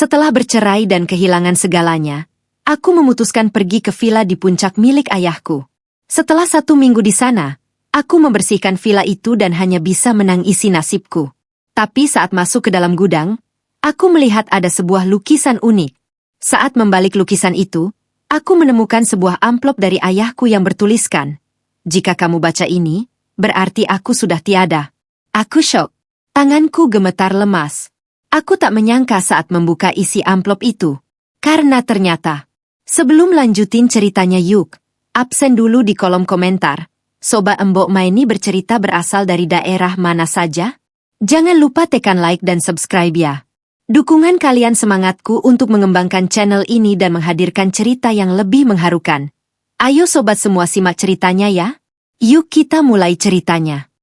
Setelah bercerai dan kehilangan segalanya, aku memutuskan pergi ke villa di puncak milik ayahku. Setelah 1 minggu di sana, aku membersihkan villa itu dan hanya bisa menangisi nasibku. Tapi saat masuk ke dalam gudang, aku melihat ada sebuah lukisan unik. Saat membalik lukisan itu, aku menemukan sebuah amplop dari ayahku yang bertuliskan, "Jika kamu baca ini, berarti aku sudah tiada." Aku syok. Tanganku gemetar lemas. Aku tak menyangka saat membuka isi amplop itu. Karena ternyata, sebelum lanjutin ceritanya yuk, absen dulu di kolom komentar. Soba Embok Maeni bercerita berasal dari daerah mana saja? Jangan lupa tekan like dan subscribe ya. Dukungan kalian semangatku untuk mengembangkan channel ini dan menghadirkan cerita yang lebih mengharukan. Ayo sobat semua simak ceritanya ya. Yuk kita mulai ceritanya.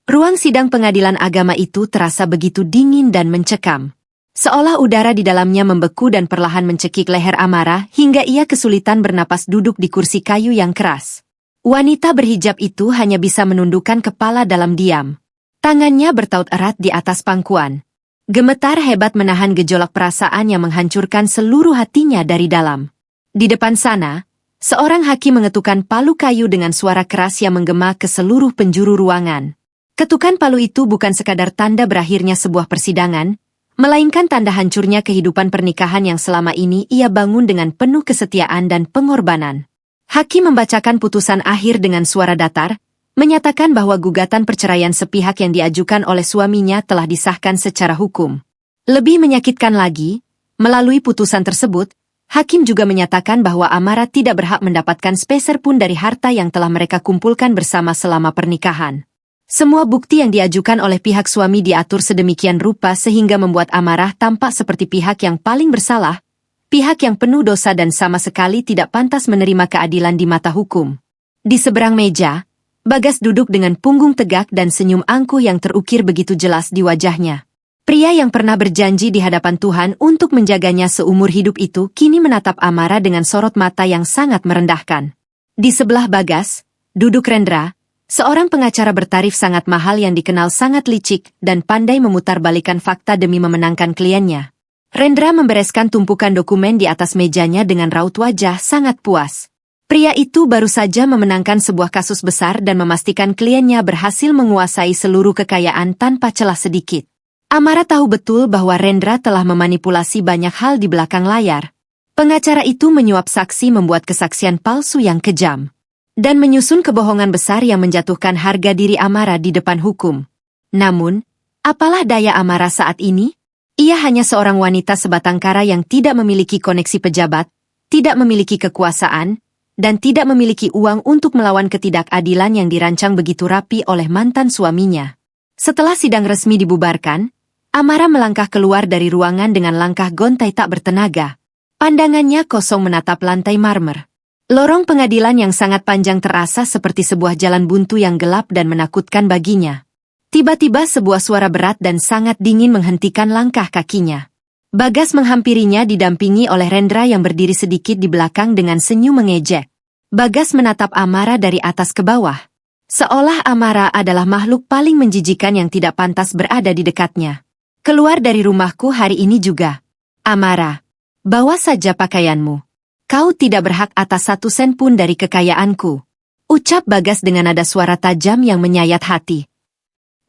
Ruang sidang pengadilan agama itu terasa begitu dingin dan mencekam. Seolah udara di dalamnya membeku dan perlahan mencekik leher Amara hingga ia kesulitan bernapas duduk di kursi kayu yang keras. Wanita berhijab itu hanya bisa menundukkan kepala dalam diam. Tangannya bertaut erat di atas pangkuan. Gemetar hebat menahan gejolak perasaan yang menghancurkan seluruh hatinya dari dalam. Di depan sana, seorang hakim mengetukkan palu kayu dengan suara keras yang menggema ke seluruh penjuru ruangan. Ketukan palu itu bukan sekadar tanda berakhirnya sebuah persidangan, melainkan tanda hancurnya kehidupan pernikahan yang selama ini ia bangun dengan penuh kesetiaan dan pengorbanan. Hakim membacakan putusan akhir dengan suara datar, menyatakan bahwa gugatan perceraian sepihak yang diajukan oleh suaminya telah disahkan secara hukum. Lebih menyakitkan lagi, melalui putusan tersebut, hakim juga menyatakan bahwa Amara tidak berhak mendapatkan sepeser pun dari harta yang telah mereka kumpulkan bersama selama pernikahan. Semua bukti yang diajukan oleh pihak suami diatur sedemikian rupa sehingga membuat Amarah tampak seperti pihak yang paling bersalah, pihak yang penuh dosa dan sama sekali tidak pantas menerima keadilan di mata hukum. Di seberang meja, Bagas duduk dengan punggung tegak dan senyum angkuh yang terukir begitu jelas di wajahnya. Pria yang pernah berjanji di hadapan Tuhan untuk menjaganya seumur hidup itu kini menatap Amara dengan sorot mata yang sangat merendahkan. Di sebelah Bagas, duduk Rendra, seorang pengacara bertarif sangat mahal yang dikenal sangat licik dan pandai memutarbalikkan fakta demi memenangkan kliennya. Rendra membereskan tumpukan dokumen di atas mejanya dengan raut wajah sangat puas. Pria itu baru saja memenangkan sebuah kasus besar dan memastikan kliennya berhasil menguasai seluruh kekayaan tanpa celah sedikit. Amara tahu betul bahwa Rendra telah memanipulasi banyak hal di belakang layar. Pengacara itu menyuap saksi membuat kesaksian palsu yang kejam dan menyusun kebohongan besar yang menjatuhkan harga diri Amara di depan hukum. Namun, apalah daya Amara saat ini? Ia hanya seorang wanita sebatang kara yang tidak memiliki koneksi pejabat, tidak memiliki kekuasaan, dan tidak memiliki uang untuk melawan ketidakadilan yang dirancang begitu rapi oleh mantan suaminya. Setelah sidang resmi dibubarkan, Amara melangkah keluar dari ruangan dengan langkah gontai tak bertenaga. Pandangannya kosong menatap lantai marmer. Lorong pengadilan yang sangat panjang terasa seperti sebuah jalan buntu yang gelap dan menakutkan baginya. Tiba-tiba sebuah suara berat dan sangat dingin menghentikan langkah kakinya. Bagas menghampirinya didampingi oleh Rendra yang berdiri sedikit di belakang dengan senyum mengejek. Bagas menatap Amara dari atas ke bawah. Seolah Amara adalah makhluk paling menjijikan yang tidak pantas berada di dekatnya. Keluar dari rumahku hari ini juga. Amara, bawa saja pakaianmu. Kau tidak berhak atas 1 sen pun dari kekayaanku. Ucap Bagas dengan nada suara tajam yang menyayat hati.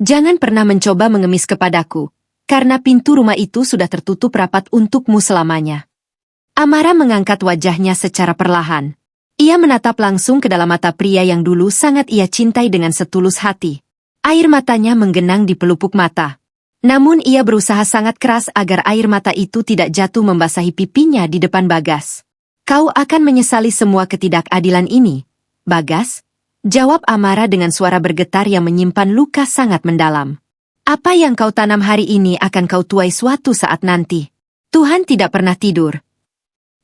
Jangan pernah mencoba mengemis kepadaku, karena pintu rumah itu sudah tertutup rapat untukmu selamanya. Amara mengangkat wajahnya secara perlahan. Ia menatap langsung ke dalam mata pria yang dulu sangat ia cintai dengan setulus hati. Air matanya menggenang di pelupuk mata. Namun ia berusaha sangat keras agar air mata itu tidak jatuh membasahi pipinya di depan Bagas. Kau akan menyesali semua ketidakadilan ini, Bagas, jawab Amara dengan suara bergetar yang menyimpan luka sangat mendalam. Apa yang kau tanam hari ini akan kau tuai suatu saat nanti. Tuhan tidak pernah tidur.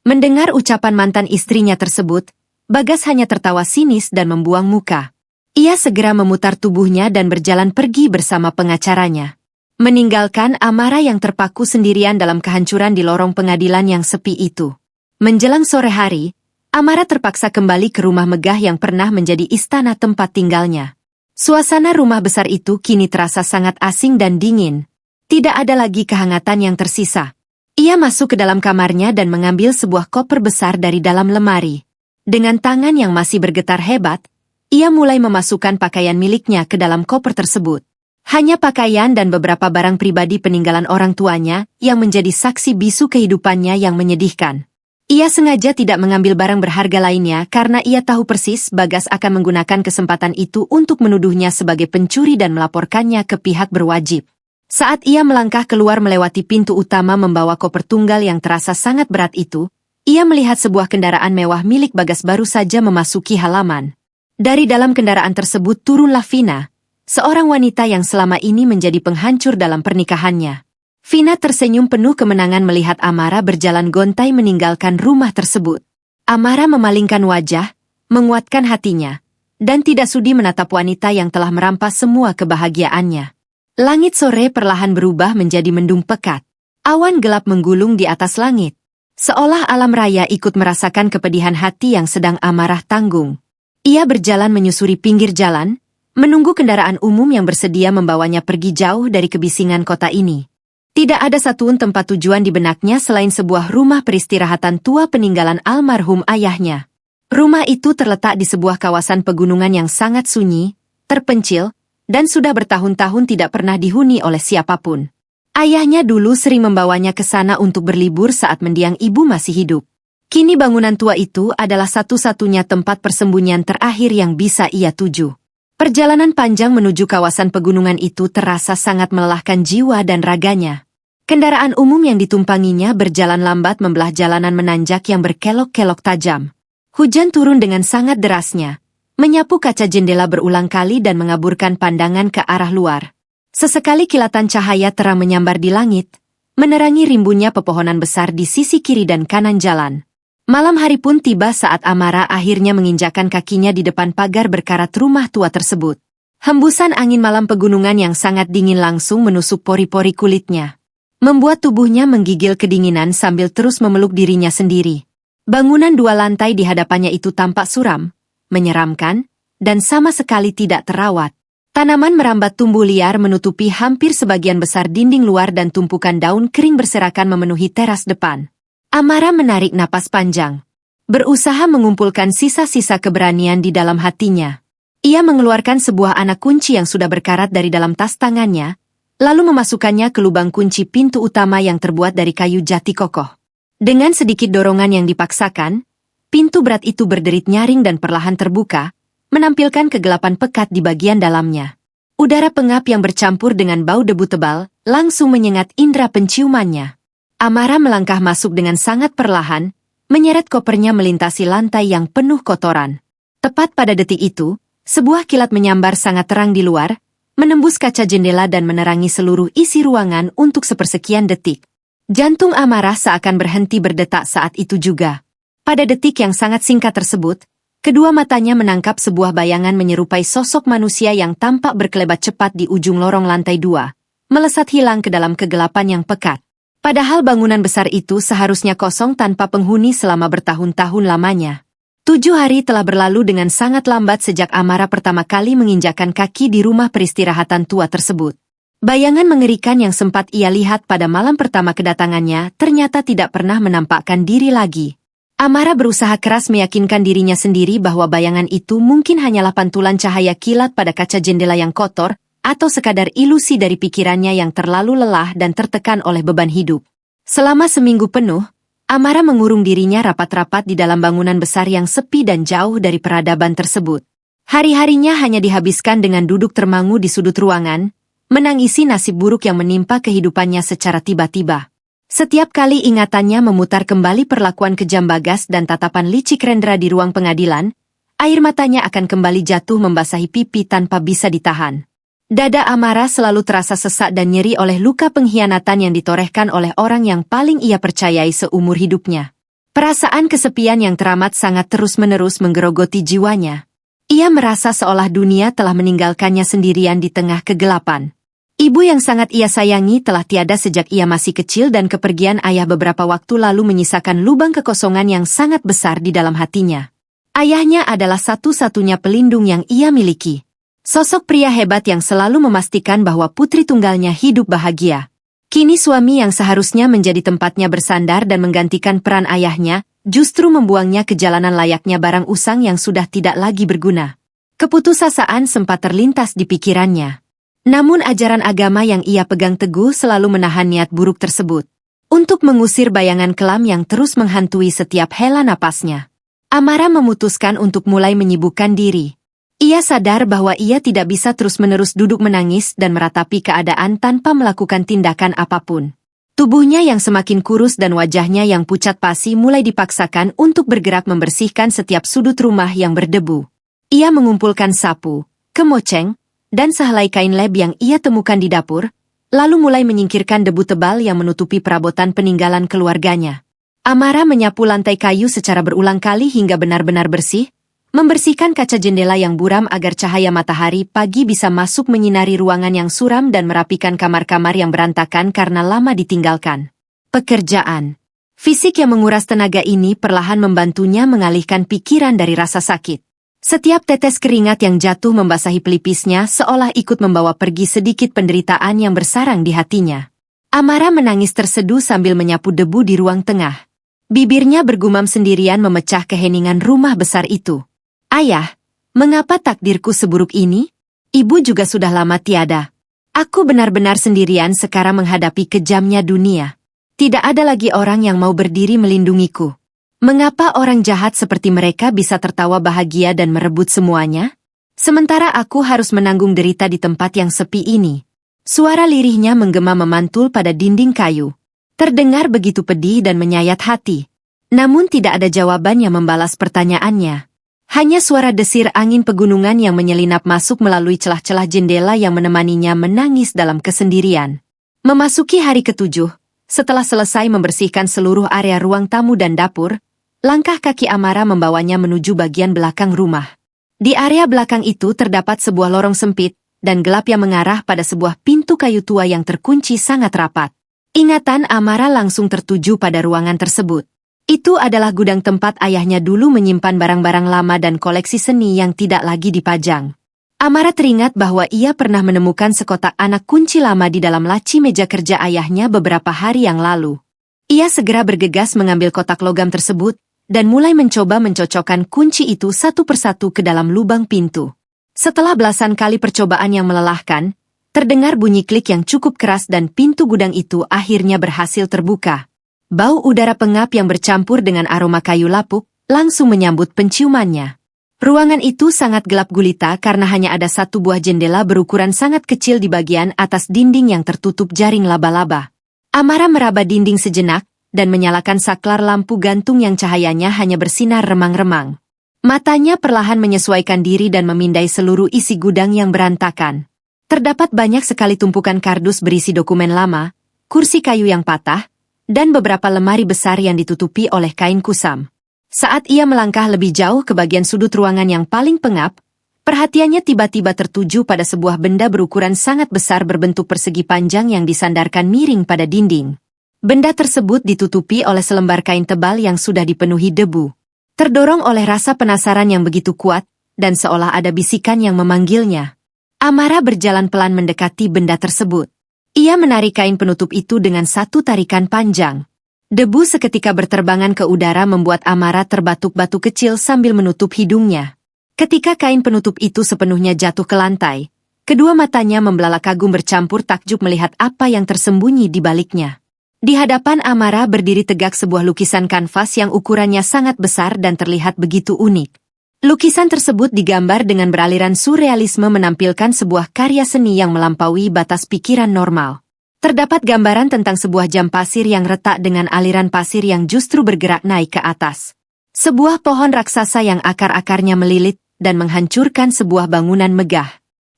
Mendengar ucapan mantan istrinya tersebut, Bagas hanya tertawa sinis dan membuang muka. Ia segera memutar tubuhnya dan berjalan pergi bersama pengacaranya. Meninggalkan Amara yang terpaku sendirian dalam kehancuran di lorong pengadilan yang sepi itu. Menjelang sore hari, Amara terpaksa kembali ke rumah megah yang pernah menjadi istana tempat tinggalnya. Suasana rumah besar itu kini terasa sangat asing dan dingin. Tidak ada lagi kehangatan yang tersisa. Ia masuk ke dalam kamarnya dan mengambil sebuah koper besar dari dalam lemari. Dengan tangan yang masih bergetar hebat, ia mulai memasukkan pakaian miliknya ke dalam koper tersebut. Hanya pakaian dan beberapa barang pribadi peninggalan orang tuanya yang menjadi saksi bisu kehidupannya yang menyedihkan. Ia sengaja tidak mengambil barang berharga lainnya karena ia tahu persis Bagas akan menggunakan kesempatan itu untuk menuduhnya sebagai pencuri dan melaporkannya ke pihak berwajib. Saat ia melangkah keluar melewati pintu utama membawa koper tunggal yang terasa sangat berat itu, ia melihat sebuah kendaraan mewah milik Bagas baru saja memasuki halaman. Dari dalam kendaraan tersebut turunlah Vina, seorang wanita yang selama ini menjadi penghancur dalam pernikahannya. Vina tersenyum penuh kemenangan melihat Amara berjalan gontai meninggalkan rumah tersebut. Amara memalingkan wajah, menguatkan hatinya, dan tidak sudi menatap wanita yang telah merampas semua kebahagiaannya. Langit sore perlahan berubah menjadi mendung pekat. Awan gelap menggulung di atas langit. Seolah alam raya ikut merasakan kepedihan hati yang sedang Amarah tanggung. Ia berjalan menyusuri pinggir jalan, menunggu kendaraan umum yang bersedia membawanya pergi jauh dari kebisingan kota ini. Tidak ada satuun tempat tujuan di benaknya selain sebuah rumah peristirahatan tua peninggalan almarhum ayahnya. Rumah itu terletak di sebuah kawasan pegunungan yang sangat sunyi, terpencil, dan sudah bertahun-tahun tidak pernah dihuni oleh siapapun. Ayahnya dulu sering membawanya ke sana untuk berlibur saat mendiang ibu masih hidup. Kini bangunan tua itu adalah satu-satunya tempat persembunyian terakhir yang bisa ia tuju. Perjalanan panjang menuju kawasan pegunungan itu terasa sangat melelahkan jiwa dan raganya. Kendaraan umum yang ditumpanginya berjalan lambat membelah jalanan menanjak yang berkelok-kelok tajam. Hujan turun dengan sangat derasnya, menyapu kaca jendela berulang kali dan mengaburkan pandangan ke arah luar. Sesekali kilatan cahaya terang menyambar di langit, menerangi rimbunnya pepohonan besar di sisi kiri dan kanan jalan. Malam hari pun tiba saat Amara akhirnya menginjakkan kakinya di depan pagar berkarat rumah tua tersebut. Hembusan angin malam pegunungan yang sangat dingin langsung menusuk pori-pori kulitnya, membuat tubuhnya menggigil kedinginan sambil terus memeluk dirinya sendiri. Bangunan 2 lantai di hadapannya itu tampak suram, menyeramkan, dan sama sekali tidak terawat. Tanaman merambat tumbuh liar menutupi hampir sebagian besar dinding luar dan tumpukan daun kering berserakan memenuhi teras depan. Amara menarik napas panjang, berusaha mengumpulkan sisa-sisa keberanian di dalam hatinya. Ia mengeluarkan sebuah anak kunci yang sudah berkarat dari dalam tas tangannya, lalu memasukkannya ke lubang kunci pintu utama yang terbuat dari kayu jati kokoh. Dengan sedikit dorongan yang dipaksakan, pintu berat itu berderit nyaring dan perlahan terbuka, menampilkan kegelapan pekat di bagian dalamnya. Udara pengap yang bercampur dengan bau debu tebal langsung menyengat indera penciumannya. Amara melangkah masuk dengan sangat perlahan, menyeret kopernya melintasi lantai yang penuh kotoran. Tepat pada detik itu, sebuah kilat menyambar sangat terang di luar, menembus kaca jendela dan menerangi seluruh isi ruangan untuk sepersekian detik. Jantung Amara seakan berhenti berdetak saat itu juga. Pada detik yang sangat singkat tersebut, kedua matanya menangkap sebuah bayangan menyerupai sosok manusia yang tampak berkelebat cepat di ujung lorong lantai 2, melesat hilang ke dalam kegelapan yang pekat. Padahal bangunan besar itu seharusnya kosong tanpa penghuni selama bertahun-tahun lamanya. 7 hari telah berlalu dengan sangat lambat sejak Amara pertama kali menginjakkan kaki di rumah peristirahatan tua tersebut. Bayangan mengerikan yang sempat ia lihat pada malam pertama kedatangannya ternyata tidak pernah menampakkan diri lagi. Amara berusaha keras meyakinkan dirinya sendiri bahwa bayangan itu mungkin hanyalah pantulan cahaya kilat pada kaca jendela yang kotor, atau sekadar ilusi dari pikirannya yang terlalu lelah dan tertekan oleh beban hidup. Selama seminggu penuh, Amara mengurung dirinya rapat-rapat di dalam bangunan besar yang sepi dan jauh dari peradaban tersebut. Hari-harinya hanya dihabiskan dengan duduk termangu di sudut ruangan, menangisi nasib buruk yang menimpa kehidupannya secara tiba-tiba. Setiap kali ingatannya memutar kembali perlakuan kejam Bagas dan tatapan licik Rendra di ruang pengadilan, air matanya akan kembali jatuh membasahi pipi tanpa bisa ditahan. Dada Amara selalu terasa sesak dan nyeri oleh luka pengkhianatan yang ditorehkan oleh orang yang paling ia percayai seumur hidupnya. Perasaan kesepian yang teramat sangat terus-menerus menggerogoti jiwanya. Ia merasa seolah dunia telah meninggalkannya sendirian di tengah kegelapan. Ibu yang sangat ia sayangi telah tiada sejak ia masih kecil dan kepergian ayah beberapa waktu lalu menyisakan lubang kekosongan yang sangat besar di dalam hatinya. Ayahnya adalah satu-satunya pelindung yang ia miliki. Sosok pria hebat yang selalu memastikan bahwa putri tunggalnya hidup bahagia. Kini suami yang seharusnya menjadi tempatnya bersandar dan menggantikan peran ayahnya, justru membuangnya ke jalanan layaknya barang usang yang sudah tidak lagi berguna. Keputusasaan sempat terlintas di pikirannya. Namun ajaran agama yang ia pegang teguh selalu menahan niat buruk tersebut. Untuk mengusir bayangan kelam yang terus menghantui setiap hela napasnya, Amara memutuskan untuk mulai menyibukkan diri. Ia sadar bahwa ia tidak bisa terus-menerus duduk menangis dan meratapi keadaan tanpa melakukan tindakan apapun. Tubuhnya yang semakin kurus dan wajahnya yang pucat pasi mulai dipaksakan untuk bergerak membersihkan setiap sudut rumah yang berdebu. Ia mengumpulkan sapu, kemoceng, dan sehelai kain lab yang ia temukan di dapur, lalu mulai menyingkirkan debu tebal yang menutupi perabotan peninggalan keluarganya. Amara menyapu lantai kayu secara berulang kali hingga benar-benar bersih, membersihkan kaca jendela yang buram agar cahaya matahari pagi bisa masuk menyinari ruangan yang suram dan merapikan kamar-kamar yang berantakan karena lama ditinggalkan. Pekerjaan fisik yang menguras tenaga ini perlahan membantunya mengalihkan pikiran dari rasa sakit. Setiap tetes keringat yang jatuh membasahi pelipisnya seolah ikut membawa pergi sedikit penderitaan yang bersarang di hatinya. Amara menangis terseduh sambil menyapu debu di ruang tengah. Bibirnya bergumam sendirian memecah keheningan rumah besar itu. Ayah, mengapa takdirku seburuk ini? Ibu juga sudah lama tiada. Aku benar-benar sendirian sekarang menghadapi kejamnya dunia. Tidak ada lagi orang yang mau berdiri melindungiku. Mengapa orang jahat seperti mereka bisa tertawa bahagia dan merebut semuanya? Sementara aku harus menanggung derita di tempat yang sepi ini. Suara lirihnya menggema memantul pada dinding kayu. Terdengar begitu pedih dan menyayat hati. Namun tidak ada jawaban yang membalas pertanyaannya. Hanya suara desir angin pegunungan yang menyelinap masuk melalui celah-celah jendela yang menemaninya menangis dalam kesendirian. Memasuki hari ke-7, setelah selesai membersihkan seluruh area ruang tamu dan dapur, langkah kaki Amara membawanya menuju bagian belakang rumah. Di area belakang itu terdapat sebuah lorong sempit dan gelap yang mengarah pada sebuah pintu kayu tua yang terkunci sangat rapat. Ingatan Amara langsung tertuju pada ruangan tersebut. Itu adalah gudang tempat ayahnya dulu menyimpan barang-barang lama dan koleksi seni yang tidak lagi dipajang. Amara teringat bahwa ia pernah menemukan sekotak anak kunci lama di dalam laci meja kerja ayahnya beberapa hari yang lalu. Ia segera bergegas mengambil kotak logam tersebut dan mulai mencoba mencocokkan kunci itu satu persatu ke dalam lubang pintu. Setelah belasan kali percobaan yang melelahkan, terdengar bunyi klik yang cukup keras dan pintu gudang itu akhirnya berhasil terbuka. Bau udara pengap yang bercampur dengan aroma kayu lapuk langsung menyambut penciumannya. Ruangan itu sangat gelap gulita karena hanya ada satu buah jendela berukuran sangat kecil di bagian atas dinding yang tertutup jaring laba-laba. Amara meraba dinding sejenak dan menyalakan saklar lampu gantung yang cahayanya hanya bersinar remang-remang. Matanya perlahan menyesuaikan diri dan memindai seluruh isi gudang yang berantakan. Terdapat banyak sekali tumpukan kardus berisi dokumen lama, kursi kayu yang patah, dan beberapa lemari besar yang ditutupi oleh kain kusam. Saat ia melangkah lebih jauh ke bagian sudut ruangan yang paling pengap, perhatiannya tiba-tiba tertuju pada sebuah benda berukuran sangat besar berbentuk persegi panjang yang disandarkan miring pada dinding. Benda tersebut ditutupi oleh selembar kain tebal yang sudah dipenuhi debu. Terdorong oleh rasa penasaran yang begitu kuat, dan seolah ada bisikan yang memanggilnya, Amara berjalan pelan mendekati benda tersebut. Ia menarik kain penutup itu dengan satu tarikan panjang. Debu seketika berterbangan ke udara membuat Amara terbatuk-batuk kecil sambil menutup hidungnya. Ketika kain penutup itu sepenuhnya jatuh ke lantai, kedua matanya membelalak kagum bercampur takjub melihat apa yang tersembunyi di baliknya. Di hadapan Amara berdiri tegak sebuah lukisan kanvas yang ukurannya sangat besar dan terlihat begitu unik. Lukisan tersebut digambar dengan beraliran surrealisme menampilkan sebuah karya seni yang melampaui batas pikiran normal. Terdapat gambaran tentang sebuah jam pasir yang retak dengan aliran pasir yang justru bergerak naik ke atas. Sebuah pohon raksasa yang akar-akarnya melilit dan menghancurkan sebuah bangunan megah.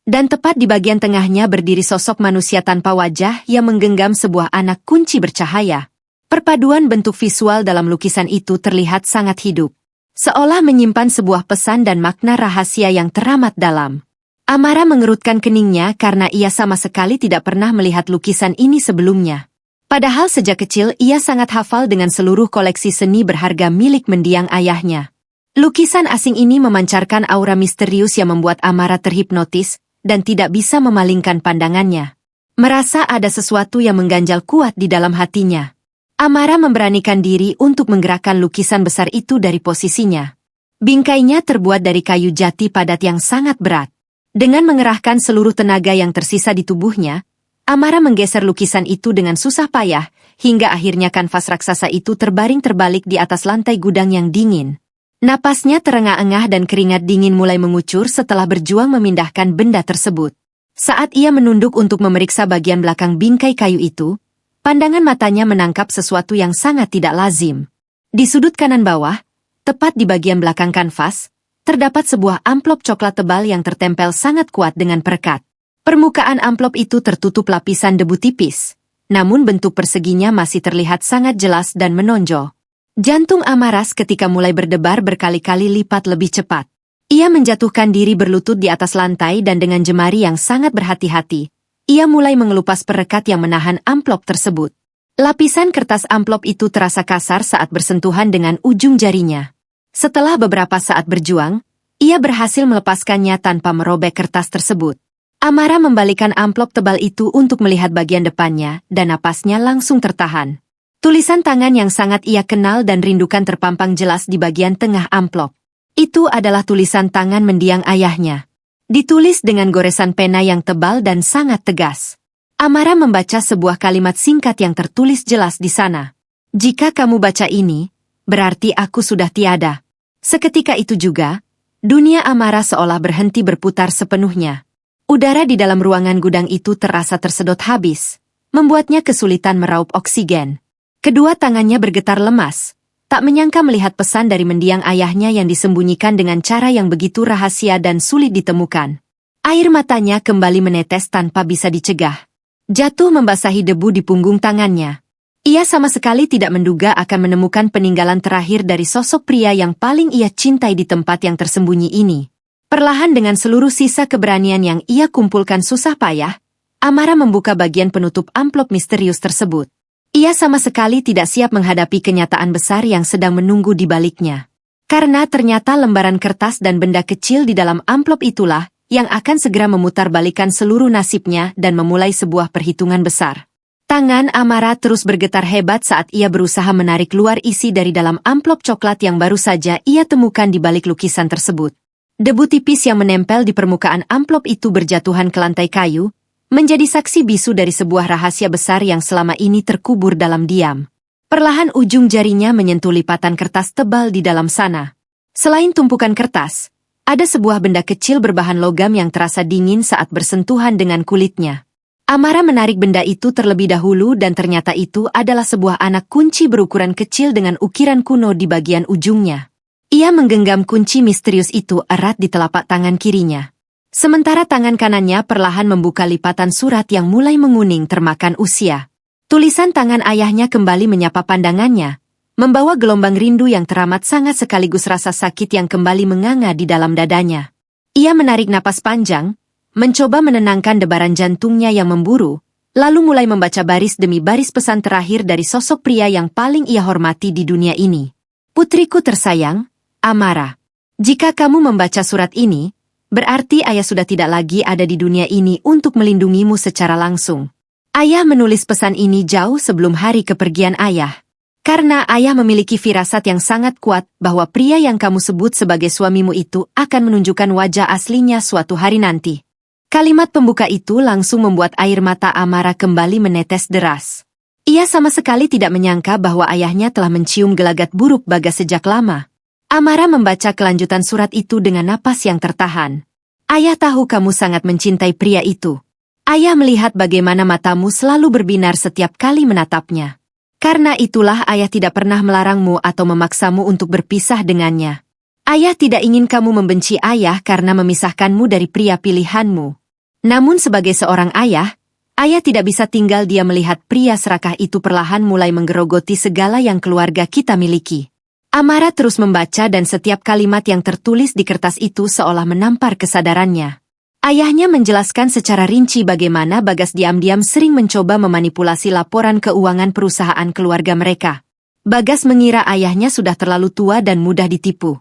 Dan tepat di bagian tengahnya berdiri sosok manusia tanpa wajah yang menggenggam sebuah anak kunci bercahaya. Perpaduan bentuk visual dalam lukisan itu terlihat sangat hidup. Seolah menyimpan sebuah pesan dan makna rahasia yang teramat dalam. Amara mengerutkan keningnya karena ia sama sekali tidak pernah melihat lukisan ini sebelumnya. Padahal sejak kecil ia sangat hafal dengan seluruh koleksi seni berharga milik mendiang ayahnya. Lukisan asing ini memancarkan aura misterius yang membuat Amara terhipnotis dan tidak bisa memalingkan pandangannya. Merasa ada sesuatu yang mengganjal kuat di dalam hatinya. Amara memberanikan diri untuk menggerakkan lukisan besar itu dari posisinya. Bingkainya terbuat dari kayu jati padat yang sangat berat. Dengan mengerahkan seluruh tenaga yang tersisa di tubuhnya, Amara menggeser lukisan itu dengan susah payah, hingga akhirnya kanvas raksasa itu terbaring terbalik di atas lantai gudang yang dingin. Napasnya terengah-engah dan keringat dingin mulai mengucur setelah berjuang memindahkan benda tersebut. Saat ia menunduk untuk memeriksa bagian belakang bingkai kayu itu, pandangan matanya menangkap sesuatu yang sangat tidak lazim. Di sudut kanan bawah, tepat di bagian belakang kanvas, terdapat sebuah amplop coklat tebal yang tertempel sangat kuat dengan perekat. Permukaan amplop itu tertutup lapisan debu tipis, namun bentuk perseginya masih terlihat sangat jelas dan menonjol. Jantung Amara ketika mulai berdebar berkali-kali lipat lebih cepat. Ia menjatuhkan diri berlutut di atas lantai dan dengan jemari yang sangat berhati-hati, ia mulai mengelupas perekat yang menahan amplop tersebut. Lapisan kertas amplop itu terasa kasar saat bersentuhan dengan ujung jarinya. Setelah beberapa saat berjuang, ia berhasil melepaskannya tanpa merobek kertas tersebut. Amara membalikan amplop tebal itu untuk melihat bagian depannya dan napasnya langsung tertahan. Tulisan tangan yang sangat ia kenal dan rindukan terpampang jelas di bagian tengah amplop. Itu adalah tulisan tangan mendiang ayahnya. Ditulis dengan goresan pena yang tebal dan sangat tegas. Amara membaca sebuah kalimat singkat yang tertulis jelas di sana. Jika kamu baca ini, berarti aku sudah tiada. Seketika itu juga, dunia Amara seolah berhenti berputar sepenuhnya. Udara di dalam ruangan gudang itu terasa tersedot habis, membuatnya kesulitan meraup oksigen. Kedua tangannya bergetar lemas, tak menyangka melihat pesan dari mendiang ayahnya yang disembunyikan dengan cara yang begitu rahasia dan sulit ditemukan. Air matanya kembali menetes tanpa bisa dicegah. Jatuh membasahi debu di punggung tangannya. Ia sama sekali tidak menduga akan menemukan peninggalan terakhir dari sosok pria yang paling ia cintai di tempat yang tersembunyi ini. Perlahan dengan seluruh sisa keberanian yang ia kumpulkan susah payah, Amara membuka bagian penutup amplop misterius tersebut. Ia sama sekali tidak siap menghadapi kenyataan besar yang sedang menunggu di baliknya. Karena ternyata lembaran kertas dan benda kecil di dalam amplop itulah yang akan segera memutarbalikkan seluruh nasibnya dan memulai sebuah perhitungan besar. Tangan Amara terus bergetar hebat saat ia berusaha menarik keluar isi dari dalam amplop coklat yang baru saja ia temukan di balik lukisan tersebut. Debu tipis yang menempel di permukaan amplop itu berjatuhan ke lantai kayu, menjadi saksi bisu dari sebuah rahasia besar yang selama ini terkubur dalam diam. Perlahan ujung jarinya menyentuh lipatan kertas tebal di dalam sana. Selain tumpukan kertas, ada sebuah benda kecil berbahan logam yang terasa dingin saat bersentuhan dengan kulitnya. Amara menarik benda itu terlebih dahulu dan ternyata itu adalah sebuah anak kunci berukuran kecil dengan ukiran kuno di bagian ujungnya. Ia menggenggam kunci misterius itu erat di telapak tangan kirinya. Sementara tangan kanannya perlahan membuka lipatan surat yang mulai menguning termakan usia. Tulisan tangan ayahnya kembali menyapa pandangannya, membawa gelombang rindu yang teramat sangat sekaligus rasa sakit yang kembali menganga di dalam dadanya. Ia menarik napas panjang, mencoba menenangkan debaran jantungnya yang memburu, lalu mulai membaca baris demi baris pesan terakhir dari sosok pria yang paling ia hormati di dunia ini. Putriku tersayang, Amara. Jika kamu membaca surat ini, berarti ayah sudah tidak lagi ada di dunia ini untuk melindungimu secara langsung. Ayah menulis pesan ini jauh sebelum hari kepergian ayah. Karena ayah memiliki firasat yang sangat kuat bahwa pria yang kamu sebut sebagai suamimu itu akan menunjukkan wajah aslinya suatu hari nanti. Kalimat pembuka itu langsung membuat air mata Amara kembali menetes deras. Ia sama sekali tidak menyangka bahwa ayahnya telah mencium gelagat buruk Bagas sejak lama. Amara membaca kelanjutan surat itu dengan napas yang tertahan. Ayah tahu kamu sangat mencintai pria itu. Ayah melihat bagaimana matamu selalu berbinar setiap kali menatapnya. Karena itulah ayah tidak pernah melarangmu atau memaksamu untuk berpisah dengannya. Ayah tidak ingin kamu membenci ayah karena memisahkanmu dari pria pilihanmu. Namun sebagai seorang ayah, ayah tidak bisa tinggal diam melihat pria serakah itu perlahan mulai menggerogoti segala yang keluarga kita miliki. Amara terus membaca dan setiap kalimat yang tertulis di kertas itu seolah menampar kesadarannya. Ayahnya menjelaskan secara rinci bagaimana Bagas diam-diam sering mencoba memanipulasi laporan keuangan perusahaan keluarga mereka. Bagas mengira ayahnya sudah terlalu tua dan mudah ditipu.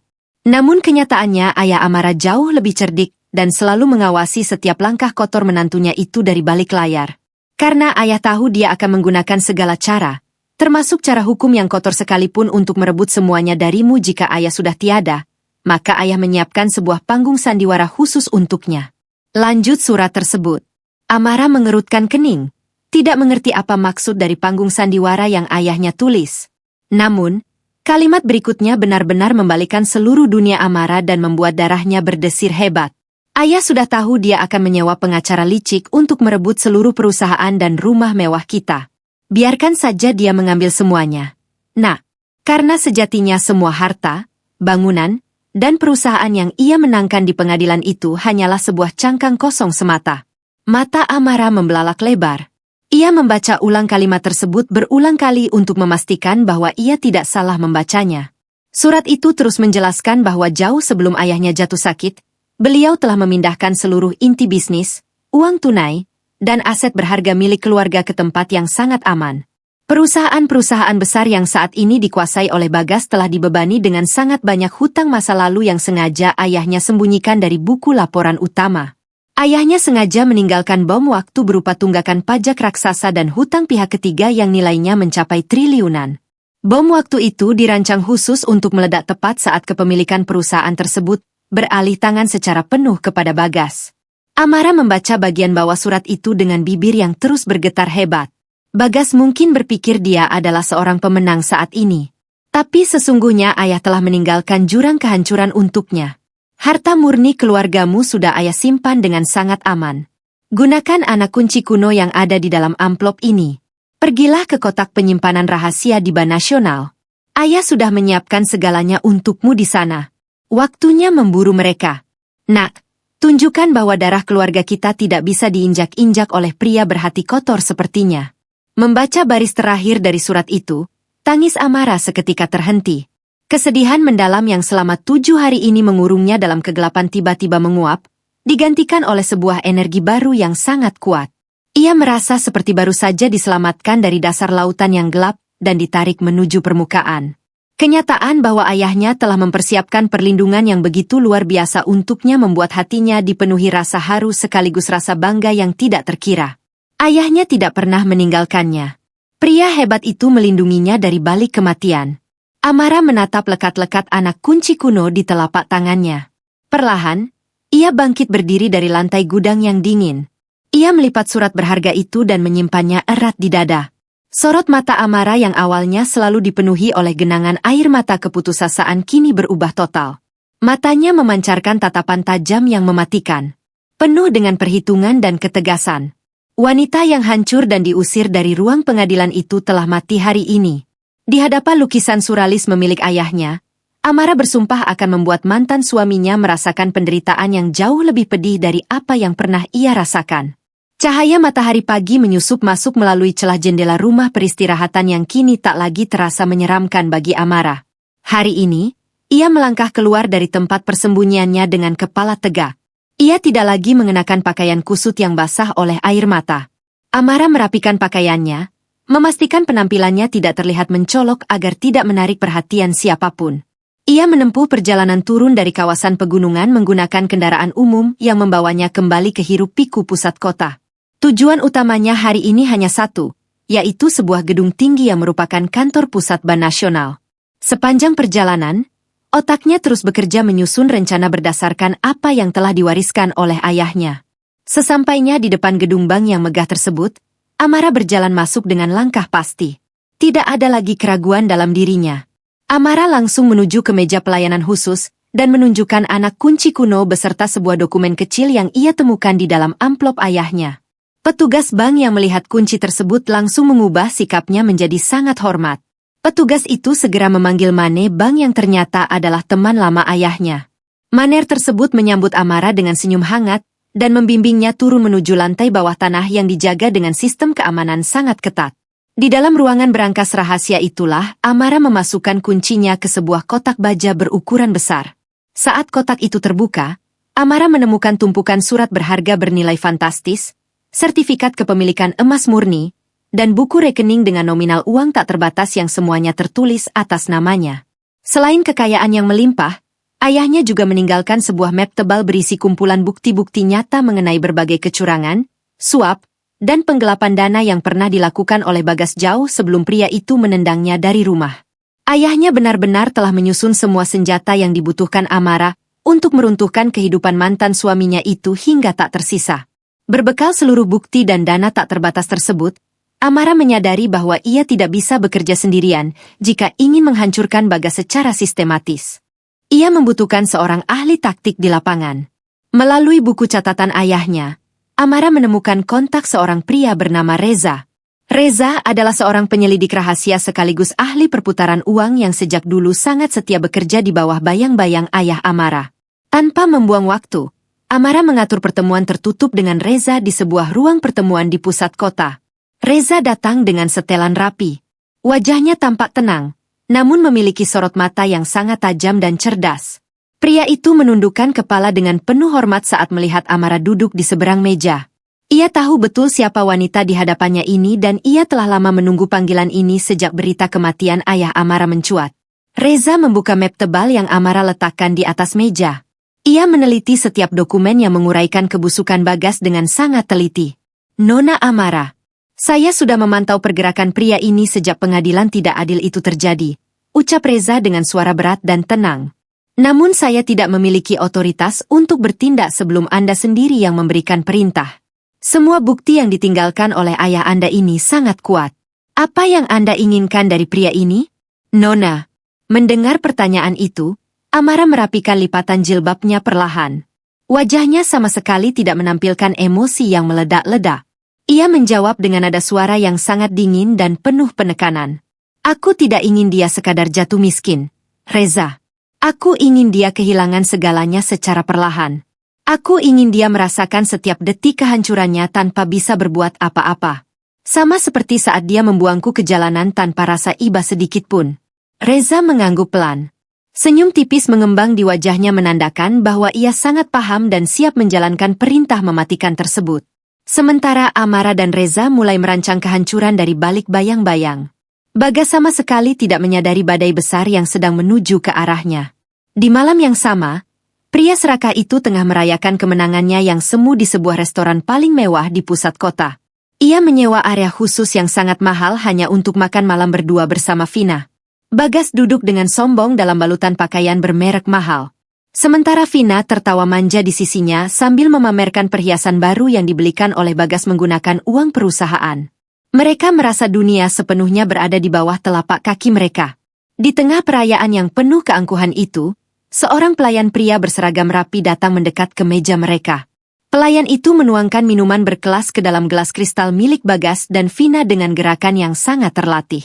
Namun kenyataannya ayah Amara jauh lebih cerdik dan selalu mengawasi setiap langkah kotor menantunya itu dari balik layar. Karena ayah tahu dia akan menggunakan segala cara, termasuk cara hukum yang kotor sekalipun untuk merebut semuanya darimu jika ayah sudah tiada, maka ayah menyiapkan sebuah panggung sandiwara khusus untuknya. Lanjut surat tersebut. Amara mengerutkan kening, tidak mengerti apa maksud dari panggung sandiwara yang ayahnya tulis. Namun, kalimat berikutnya benar-benar membalikan seluruh dunia Amara dan membuat darahnya berdesir hebat. Ayah sudah tahu dia akan menyewa pengacara licik untuk merebut seluruh perusahaan dan rumah mewah kita. Biarkan saja dia mengambil semuanya. Nah, karena sejatinya semua harta, bangunan, dan perusahaan yang ia menangkan di pengadilan itu hanyalah sebuah cangkang kosong semata. Mata Amara membelalak lebar. Ia membaca ulang kalimat tersebut berulang kali untuk memastikan bahwa ia tidak salah membacanya. Surat itu terus menjelaskan bahwa jauh sebelum ayahnya jatuh sakit, beliau telah memindahkan seluruh inti bisnis, uang tunai, dan aset berharga milik keluarga ke tempat yang sangat aman. Perusahaan-perusahaan besar yang saat ini dikuasai oleh Bagas telah dibebani dengan sangat banyak hutang masa lalu yang sengaja ayahnya sembunyikan dari buku laporan utama. Ayahnya sengaja meninggalkan bom waktu berupa tunggakan pajak raksasa dan hutang pihak ketiga yang nilainya mencapai triliunan. Bom waktu itu dirancang khusus untuk meledak tepat saat kepemilikan perusahaan tersebut beralih tangan secara penuh kepada Bagas. Amara membaca bagian bawah surat itu dengan bibir yang terus bergetar hebat. Bagas mungkin berpikir dia adalah seorang pemenang saat ini. Tapi sesungguhnya ayah telah meninggalkan jurang kehancuran untuknya. Harta murni keluargamu sudah ayah simpan dengan sangat aman. Gunakan anak kunci kuno yang ada di dalam amplop ini. Pergilah ke kotak penyimpanan rahasia di Bank Nasional. Ayah sudah menyiapkan segalanya untukmu di sana. Waktunya memburu mereka. Nak, tunjukkan bahwa darah keluarga kita tidak bisa diinjak-injak oleh pria berhati kotor sepertinya. Membaca baris terakhir dari surat itu, tangis Amara seketika terhenti. Kesedihan mendalam yang selama 7 hari ini mengurungnya dalam kegelapan tiba-tiba menguap, digantikan oleh sebuah energi baru yang sangat kuat. Ia merasa seperti baru saja diselamatkan dari dasar lautan yang gelap dan ditarik menuju permukaan. Kenyataan bahwa ayahnya telah mempersiapkan perlindungan yang begitu luar biasa untuknya membuat hatinya dipenuhi rasa haru sekaligus rasa bangga yang tidak terkira. Ayahnya tidak pernah meninggalkannya. Pria hebat itu melindunginya dari balik kematian. Amara menatap lekat-lekat anak kunci kuno di telapak tangannya. Perlahan, ia bangkit berdiri dari lantai gudang yang dingin. Ia melipat surat berharga itu dan menyimpannya erat di dada. Sorot mata Amara yang awalnya selalu dipenuhi oleh genangan air mata keputusasaan kini berubah total. Matanya memancarkan tatapan tajam yang mematikan. Penuh dengan perhitungan dan ketegasan. Wanita yang hancur dan diusir dari ruang pengadilan itu telah mati hari ini. Di hadapan lukisan suralis memilik ayahnya, Amara bersumpah akan membuat mantan suaminya merasakan penderitaan yang jauh lebih pedih dari apa yang pernah ia rasakan. Cahaya matahari pagi menyusup masuk melalui celah jendela rumah peristirahatan yang kini tak lagi terasa menyeramkan bagi Amara. Hari ini, ia melangkah keluar dari tempat persembunyiannya dengan kepala tegak. Ia tidak lagi mengenakan pakaian kusut yang basah oleh air mata. Amara merapikan pakaiannya, memastikan penampilannya tidak terlihat mencolok agar tidak menarik perhatian siapapun. Ia menempuh perjalanan turun dari kawasan pegunungan menggunakan kendaraan umum yang membawanya kembali ke hiruk-pikuk pusat kota. Tujuan utamanya hari ini hanya satu, yaitu sebuah gedung tinggi yang merupakan kantor pusat Bank Nasional. Sepanjang perjalanan, otaknya terus bekerja menyusun rencana berdasarkan apa yang telah diwariskan oleh ayahnya. Sesampainya di depan gedung bank yang megah tersebut, Amara berjalan masuk dengan langkah pasti. Tidak ada lagi keraguan dalam dirinya. Amara langsung menuju ke meja pelayanan khusus dan menunjukkan anak kunci kuno beserta sebuah dokumen kecil yang ia temukan di dalam amplop ayahnya. Petugas bank yang melihat kunci tersebut langsung mengubah sikapnya menjadi sangat hormat. Petugas itu segera memanggil Mane Bank yang ternyata adalah teman lama ayahnya. Maner tersebut menyambut Amara dengan senyum hangat dan membimbingnya turun menuju lantai bawah tanah yang dijaga dengan sistem keamanan sangat ketat. Di dalam ruangan berangkas rahasia itulah Amara memasukkan kuncinya ke sebuah kotak baja berukuran besar. Saat kotak itu terbuka, Amara menemukan tumpukan surat berharga bernilai fantastis, sertifikat kepemilikan emas murni, dan buku rekening dengan nominal uang tak terbatas yang semuanya tertulis atas namanya. Selain kekayaan yang melimpah, Ayahnya juga meninggalkan sebuah map tebal berisi kumpulan bukti-bukti nyata mengenai berbagai kecurangan, suap, dan penggelapan dana yang pernah dilakukan oleh Bagas jauh sebelum pria itu menendangnya dari rumah. Ayahnya benar-benar telah menyusun semua senjata yang dibutuhkan Amara untuk meruntuhkan kehidupan mantan suaminya itu hingga tak tersisa. Berbekal seluruh bukti dan dana tak terbatas tersebut, Amara menyadari bahwa ia tidak bisa bekerja sendirian jika ingin menghancurkan Bagas secara sistematis. Ia membutuhkan seorang ahli taktik di lapangan. Melalui buku catatan ayahnya, Amara menemukan kontak seorang pria bernama Reza. Reza adalah seorang penyelidik rahasia sekaligus ahli perputaran uang yang sejak dulu sangat setia bekerja di bawah bayang-bayang ayah Amara. Tanpa membuang waktu, Amara mengatur pertemuan tertutup dengan Reza di sebuah ruang pertemuan di pusat kota. Reza datang dengan setelan rapi. Wajahnya tampak tenang, namun memiliki sorot mata yang sangat tajam dan cerdas. Pria itu menundukkan kepala dengan penuh hormat saat melihat Amara duduk di seberang meja. Ia tahu betul siapa wanita di hadapannya ini dan ia telah lama menunggu panggilan ini sejak berita kematian ayah Amara mencuat. Reza membuka map tebal yang Amara letakkan di atas meja. Ia meneliti setiap dokumen yang menguraikan kebusukan Bagas dengan sangat teliti. Nona Amara, saya sudah memantau pergerakan pria ini sejak pengadilan tidak adil itu terjadi, ucap Reza dengan suara berat dan tenang. Namun saya tidak memiliki otoritas untuk bertindak sebelum Anda sendiri yang memberikan perintah. Semua bukti yang ditinggalkan oleh ayah Anda ini sangat kuat. Apa yang Anda inginkan dari pria ini? Nona. Mendengar pertanyaan itu, Amara merapikan lipatan jilbabnya perlahan. Wajahnya sama sekali tidak menampilkan emosi yang meledak-ledak. Ia menjawab dengan nada suara yang sangat dingin dan penuh penekanan. Aku tidak ingin dia sekadar jatuh miskin, Reza. Aku ingin dia kehilangan segalanya secara perlahan. Aku ingin dia merasakan setiap detik kehancurannya tanpa bisa berbuat apa-apa. Sama seperti saat dia membuangku ke jalanan tanpa rasa iba sedikit pun. Reza mengangguk pelan. Senyum tipis mengembang di wajahnya menandakan bahwa ia sangat paham dan siap menjalankan perintah mematikan tersebut. Sementara Amara dan Reza mulai merancang kehancuran dari balik bayang-bayang. Bagas sama sekali tidak menyadari badai besar yang sedang menuju ke arahnya. Di malam yang sama, pria serakah itu tengah merayakan kemenangannya yang semu di sebuah restoran paling mewah di pusat kota. Ia menyewa area khusus yang sangat mahal hanya untuk makan malam berdua bersama Vina. Bagas duduk dengan sombong dalam balutan pakaian bermerek mahal. Sementara Vina tertawa manja di sisinya sambil memamerkan perhiasan baru yang dibelikan oleh Bagas menggunakan uang perusahaan. Mereka merasa dunia sepenuhnya berada di bawah telapak kaki mereka. Di tengah perayaan yang penuh keangkuhan itu, seorang pelayan pria berseragam rapi datang mendekat ke meja mereka. Pelayan itu menuangkan minuman berkelas ke dalam gelas kristal milik Bagas dan Vina dengan gerakan yang sangat terlatih.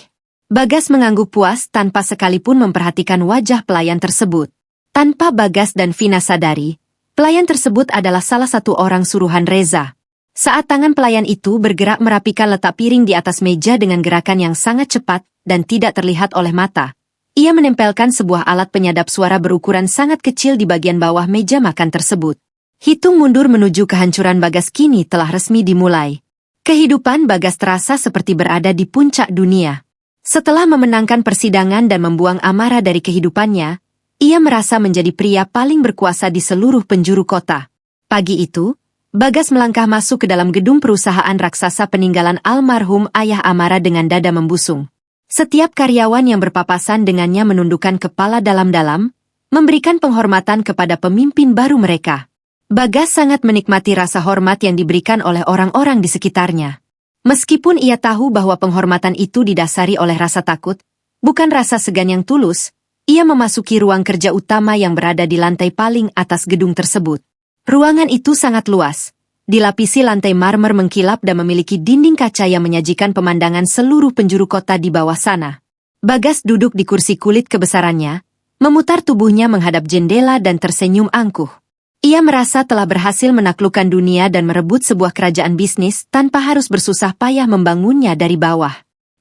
Bagas mengangguk puas tanpa sekalipun memperhatikan wajah pelayan tersebut. Tanpa Bagas dan Vina sadari, pelayan tersebut adalah salah satu orang suruhan Reza. Saat tangan pelayan itu bergerak merapikan letak piring di atas meja dengan gerakan yang sangat cepat dan tidak terlihat oleh mata, ia menempelkan sebuah alat penyadap suara berukuran sangat kecil di bagian bawah meja makan tersebut. Hitung mundur menuju kehancuran Bagas kini telah resmi dimulai. Kehidupan Bagas terasa seperti berada di puncak dunia. Setelah memenangkan persidangan dan membuang Amara dari kehidupannya, ia merasa menjadi pria paling berkuasa di seluruh penjuru kota. Pagi itu, Bagas melangkah masuk ke dalam gedung perusahaan raksasa peninggalan almarhum ayah Amara dengan dada membusung. Setiap karyawan yang berpapasan dengannya menundukkan kepala dalam-dalam, memberikan penghormatan kepada pemimpin baru mereka. Bagas sangat menikmati rasa hormat yang diberikan oleh orang-orang di sekitarnya. Meskipun ia tahu bahwa penghormatan itu didasari oleh rasa takut, bukan rasa segan yang tulus, ia memasuki ruang kerja utama yang berada di lantai paling atas gedung tersebut. Ruangan itu sangat luas, dilapisi lantai marmer mengkilap dan memiliki dinding kaca yang menyajikan pemandangan seluruh penjuru kota di bawah sana. Bagas duduk di kursi kulit kebesarannya, memutar tubuhnya menghadap jendela dan tersenyum angkuh. Ia merasa telah berhasil menaklukkan dunia dan merebut sebuah kerajaan bisnis tanpa harus bersusah payah membangunnya dari bawah.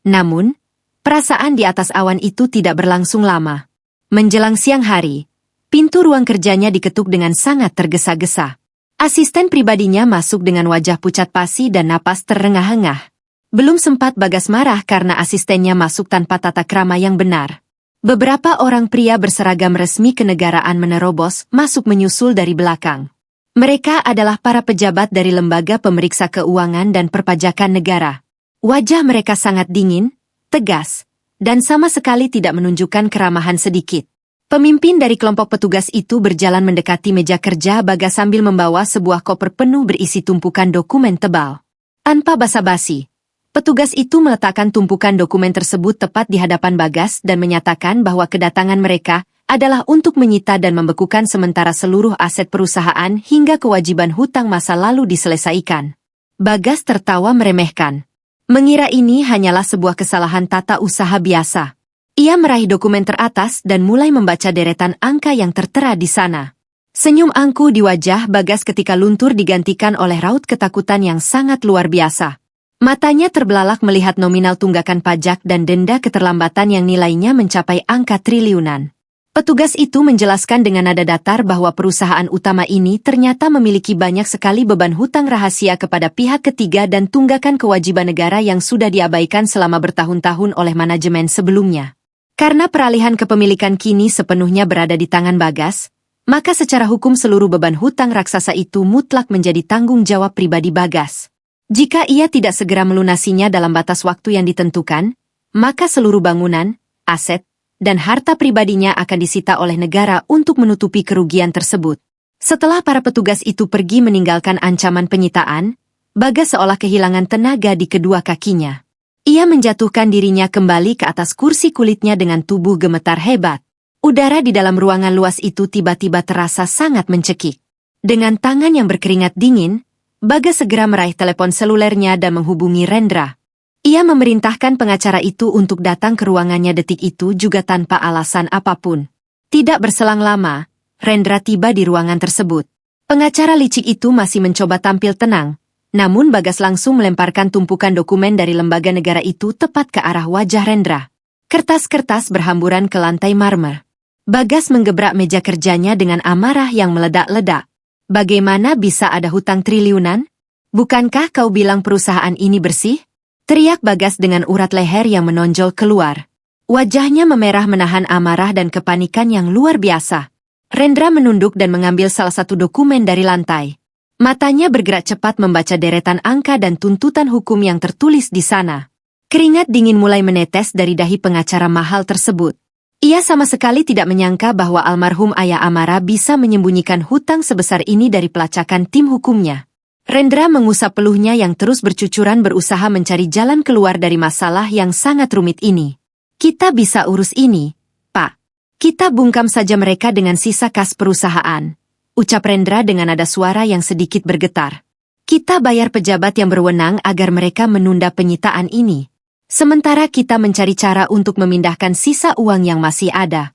Namun, perasaan di atas awan itu tidak berlangsung lama. Menjelang siang hari, pintu ruang kerjanya diketuk dengan sangat tergesa-gesa. Asisten pribadinya masuk dengan wajah pucat pasi dan napas terengah-engah. Belum sempat Bagas marah karena asistennya masuk tanpa tata krama yang benar. Beberapa orang pria berseragam resmi kenegaraan menerobos masuk menyusul dari belakang. Mereka adalah para pejabat dari lembaga pemeriksa keuangan dan perpajakan negara. Wajah mereka sangat dingin, tegas, dan sama sekali tidak menunjukkan keramahan sedikit. Pemimpin dari kelompok petugas itu berjalan mendekati meja kerja Bagas sambil membawa sebuah koper penuh berisi tumpukan dokumen tebal. Tanpa basa-basi, petugas itu meletakkan tumpukan dokumen tersebut tepat di hadapan Bagas dan menyatakan bahwa kedatangan mereka adalah untuk menyita dan membekukan sementara seluruh aset perusahaan hingga kewajiban hutang masa lalu diselesaikan. Bagas tertawa meremehkan. Mengira ini hanyalah sebuah kesalahan tata usaha biasa. Ia meraih dokumen teratas dan mulai membaca deretan angka yang tertera di sana. Senyum angkuh di wajah Bagas ketika luntur digantikan oleh raut ketakutan yang sangat luar biasa. Matanya terbelalak melihat nominal tunggakan pajak dan denda keterlambatan yang nilainya mencapai angka triliunan. Petugas itu menjelaskan dengan nada datar bahwa perusahaan utama ini ternyata memiliki banyak sekali beban hutang rahasia kepada pihak ketiga dan tunggakan kewajiban negara yang sudah diabaikan selama bertahun-tahun oleh manajemen sebelumnya. Karena peralihan kepemilikan kini sepenuhnya berada di tangan Bagas, maka secara hukum seluruh beban hutang raksasa itu mutlak menjadi tanggung jawab pribadi Bagas. Jika ia tidak segera melunasinya dalam batas waktu yang ditentukan, maka seluruh bangunan, aset, dan harta pribadinya akan disita oleh negara untuk menutupi kerugian tersebut. Setelah para petugas itu pergi meninggalkan ancaman penyitaan, Bagas seolah kehilangan tenaga di kedua kakinya. Ia menjatuhkan dirinya kembali ke atas kursi kulitnya dengan tubuh gemetar hebat. Udara di dalam ruangan luas itu tiba-tiba terasa sangat mencekik. Dengan tangan yang berkeringat dingin, Bagas segera meraih telepon selulernya dan menghubungi Rendra. Ia memerintahkan pengacara itu untuk datang ke ruangannya detik itu juga tanpa alasan apapun. Tidak berselang lama, Rendra tiba di ruangan tersebut. Pengacara licik itu masih mencoba tampil tenang, namun Bagas langsung melemparkan tumpukan dokumen dari lembaga negara itu tepat ke arah wajah Rendra. Kertas-kertas berhamburan ke lantai marmer. Bagas menggebrak meja kerjanya dengan amarah yang meledak-ledak. Bagaimana bisa ada hutang triliunan? Bukankah kau bilang perusahaan ini bersih? Teriak Bagas dengan urat leher yang menonjol keluar. Wajahnya memerah menahan amarah dan kepanikan yang luar biasa. Rendra menunduk dan mengambil salah satu dokumen dari lantai. Matanya bergerak cepat membaca deretan angka dan tuntutan hukum yang tertulis di sana. Keringat dingin mulai menetes dari dahi pengacara mahal tersebut. Ia sama sekali tidak menyangka bahwa almarhum ayah Amara bisa menyembunyikan hutang sebesar ini dari pelacakan tim hukumnya. Rendra mengusap peluhnya yang terus bercucuran berusaha mencari jalan keluar dari masalah yang sangat rumit ini. Kita bisa urus ini, Pak. Kita bungkam saja mereka dengan sisa kas perusahaan. Ucap Rendra dengan nada suara yang sedikit bergetar. Kita bayar pejabat yang berwenang agar mereka menunda penyitaan ini. Sementara kita mencari cara untuk memindahkan sisa uang yang masih ada.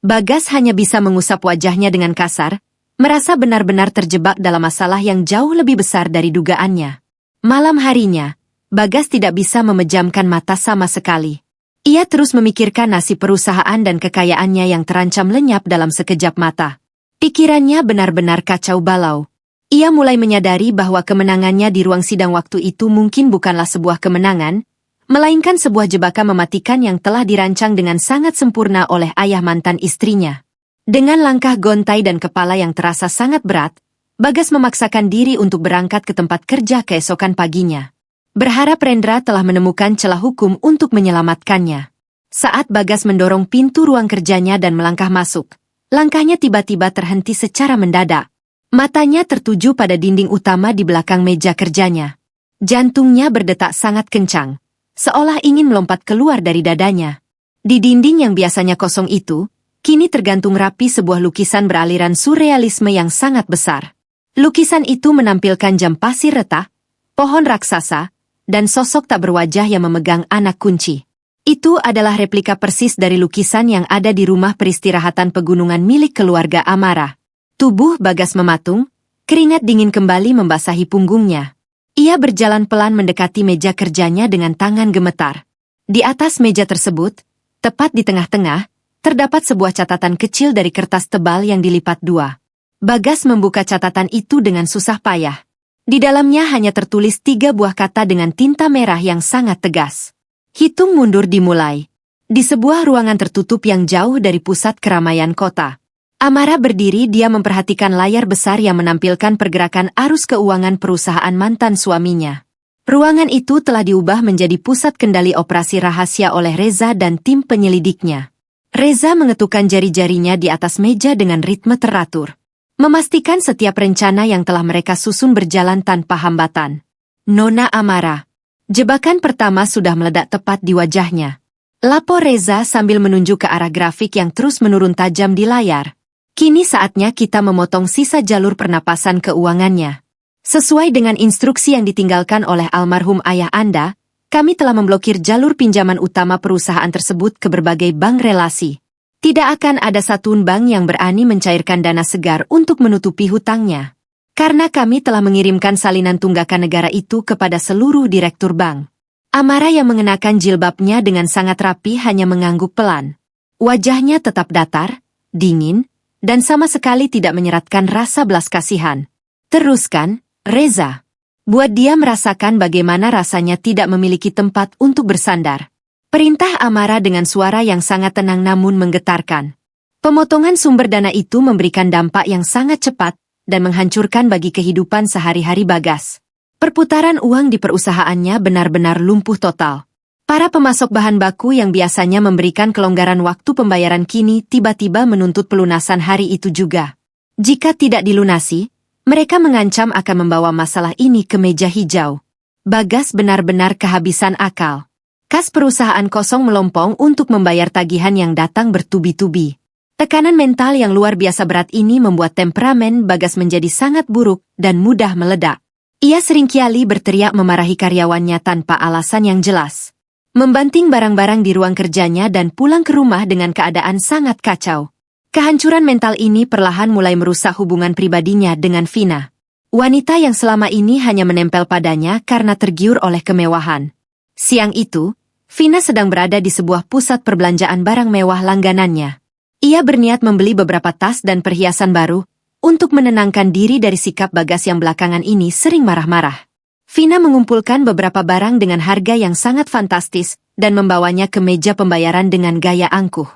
Bagas hanya bisa mengusap wajahnya dengan kasar, merasa benar-benar terjebak dalam masalah yang jauh lebih besar dari dugaannya. Malam harinya, Bagas tidak bisa memejamkan mata sama sekali. Ia terus memikirkan nasib perusahaan dan kekayaannya yang terancam lenyap dalam sekejap mata. Pikirannya benar-benar kacau balau. Ia mulai menyadari bahwa kemenangannya di ruang sidang waktu itu mungkin bukanlah sebuah kemenangan, melainkan sebuah jebakan mematikan yang telah dirancang dengan sangat sempurna oleh ayah mantan istrinya. Dengan langkah gontai dan kepala yang terasa sangat berat, Bagas memaksakan diri untuk berangkat ke tempat kerja keesokan paginya. Berharap Rendra telah menemukan celah hukum untuk menyelamatkannya. Saat Bagas mendorong pintu ruang kerjanya dan melangkah masuk, langkahnya tiba-tiba terhenti secara mendadak. Matanya tertuju pada dinding utama di belakang meja kerjanya. Jantungnya berdetak sangat kencang, seolah ingin melompat keluar dari dadanya. Di dinding yang biasanya kosong itu, kini tergantung rapi sebuah lukisan beraliran surrealisme yang sangat besar. Lukisan itu menampilkan jam pasir retak, pohon raksasa, dan sosok tak berwajah yang memegang anak kunci. Itu adalah replika persis dari lukisan yang ada di rumah peristirahatan pegunungan milik keluarga Amara. Tubuh Bagas mematung, keringat dingin kembali membasahi punggungnya. Ia berjalan pelan mendekati meja kerjanya dengan tangan gemetar. Di atas meja tersebut, tepat di tengah-tengah, terdapat sebuah catatan kecil dari kertas tebal yang dilipat dua. Bagas membuka catatan itu dengan susah payah. Di dalamnya hanya tertulis 3 buah kata dengan tinta merah yang sangat tegas. Hitung mundur dimulai. Di sebuah ruangan tertutup yang jauh dari pusat keramaian kota. Amara berdiri, dia memperhatikan layar besar yang menampilkan pergerakan arus keuangan perusahaan mantan suaminya. Ruangan itu telah diubah menjadi pusat kendali operasi rahasia oleh Reza dan tim penyelidiknya. Reza mengetukkan jari-jarinya di atas meja dengan ritme teratur, memastikan setiap rencana yang telah mereka susun berjalan tanpa hambatan. Nona Amara. Jebakan pertama sudah meledak tepat di wajahnya. Lapor Reza sambil menunjuk ke arah grafik yang terus menurun tajam di layar. Kini saatnya kita memotong sisa jalur pernapasan keuangannya. Sesuai dengan instruksi yang ditinggalkan oleh almarhum ayah Anda, kami telah memblokir jalur pinjaman utama perusahaan tersebut ke berbagai bank relasi. Tidak akan ada satupun bank yang berani mencairkan dana segar untuk menutupi hutangnya. Karena kami telah mengirimkan salinan tunggakan negara itu kepada seluruh direktur bank. Amara yang mengenakan jilbabnya dengan sangat rapi hanya mengangguk pelan. Wajahnya tetap datar, dingin, dan sama sekali tidak menyeratkan rasa belas kasihan. Teruskan, Reza. Buat dia merasakan bagaimana rasanya tidak memiliki tempat untuk bersandar. Perintah Amara dengan suara yang sangat tenang namun menggetarkan. Pemotongan sumber dana itu memberikan dampak yang sangat cepat dan menghancurkan bagi kehidupan sehari-hari Bagas. Perputaran uang di perusahaannya benar-benar lumpuh total. Para pemasok bahan baku yang biasanya memberikan kelonggaran waktu pembayaran kini tiba-tiba menuntut pelunasan hari itu juga. Jika tidak dilunasi, mereka mengancam akan membawa masalah ini ke meja hijau. Bagas benar-benar kehabisan akal. Kas perusahaan kosong melompong untuk membayar tagihan yang datang bertubi-tubi. Tekanan mental yang luar biasa berat ini membuat temperamen Bagas menjadi sangat buruk dan mudah meledak. Ia seringkali berteriak memarahi karyawannya tanpa alasan yang jelas. Membanting barang-barang di ruang kerjanya dan pulang ke rumah dengan keadaan sangat kacau. Kehancuran mental ini perlahan mulai merusak hubungan pribadinya dengan Vina. Wanita yang selama ini hanya menempel padanya karena tergiur oleh kemewahan. Siang itu, Vina sedang berada di sebuah pusat perbelanjaan barang mewah langganannya. Ia berniat membeli beberapa tas dan perhiasan baru untuk menenangkan diri dari sikap Bagas yang belakangan ini sering marah-marah. Vina mengumpulkan beberapa barang dengan harga yang sangat fantastis dan membawanya ke meja pembayaran dengan gaya angkuh.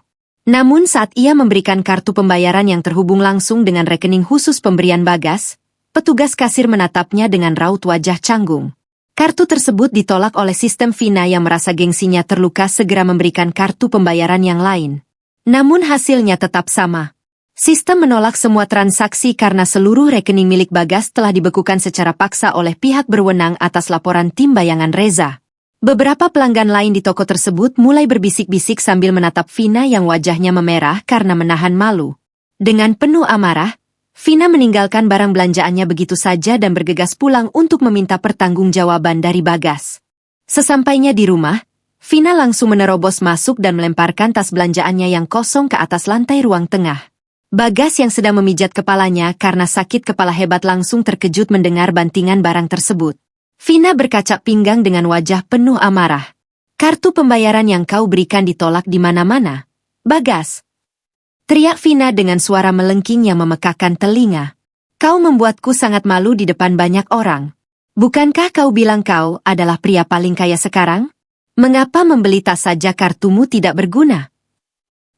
Namun saat ia memberikan kartu pembayaran yang terhubung langsung dengan rekening khusus pemberian Bagas, petugas kasir menatapnya dengan raut wajah canggung. Kartu tersebut ditolak oleh sistem Vina yang merasa gengsinya terluka segera memberikan kartu pembayaran yang lain. Namun hasilnya tetap sama. Sistem menolak semua transaksi karena seluruh rekening milik Bagas telah dibekukan secara paksa oleh pihak berwenang atas laporan tim bayangan Reza. Beberapa pelanggan lain di toko tersebut mulai berbisik-bisik sambil menatap Vina yang wajahnya memerah karena menahan malu. Dengan penuh amarah, Vina meninggalkan barang belanjaannya begitu saja dan bergegas pulang untuk meminta pertanggungjawaban dari Bagas. Sesampainya di rumah, Vina langsung menerobos masuk dan melemparkan tas belanjaannya yang kosong ke atas lantai ruang tengah. Bagas yang sedang memijat kepalanya karena sakit kepala hebat langsung terkejut mendengar bantingan barang tersebut. Vina berkacak pinggang dengan wajah penuh amarah. Kartu pembayaran yang kau berikan ditolak di mana-mana, Bagas. Teriak Vina dengan suara melengking yang memekakkan telinga. Kau membuatku sangat malu di depan banyak orang. Bukankah kau bilang kau adalah pria paling kaya sekarang? Mengapa membeli tas saja kartumu tidak berguna?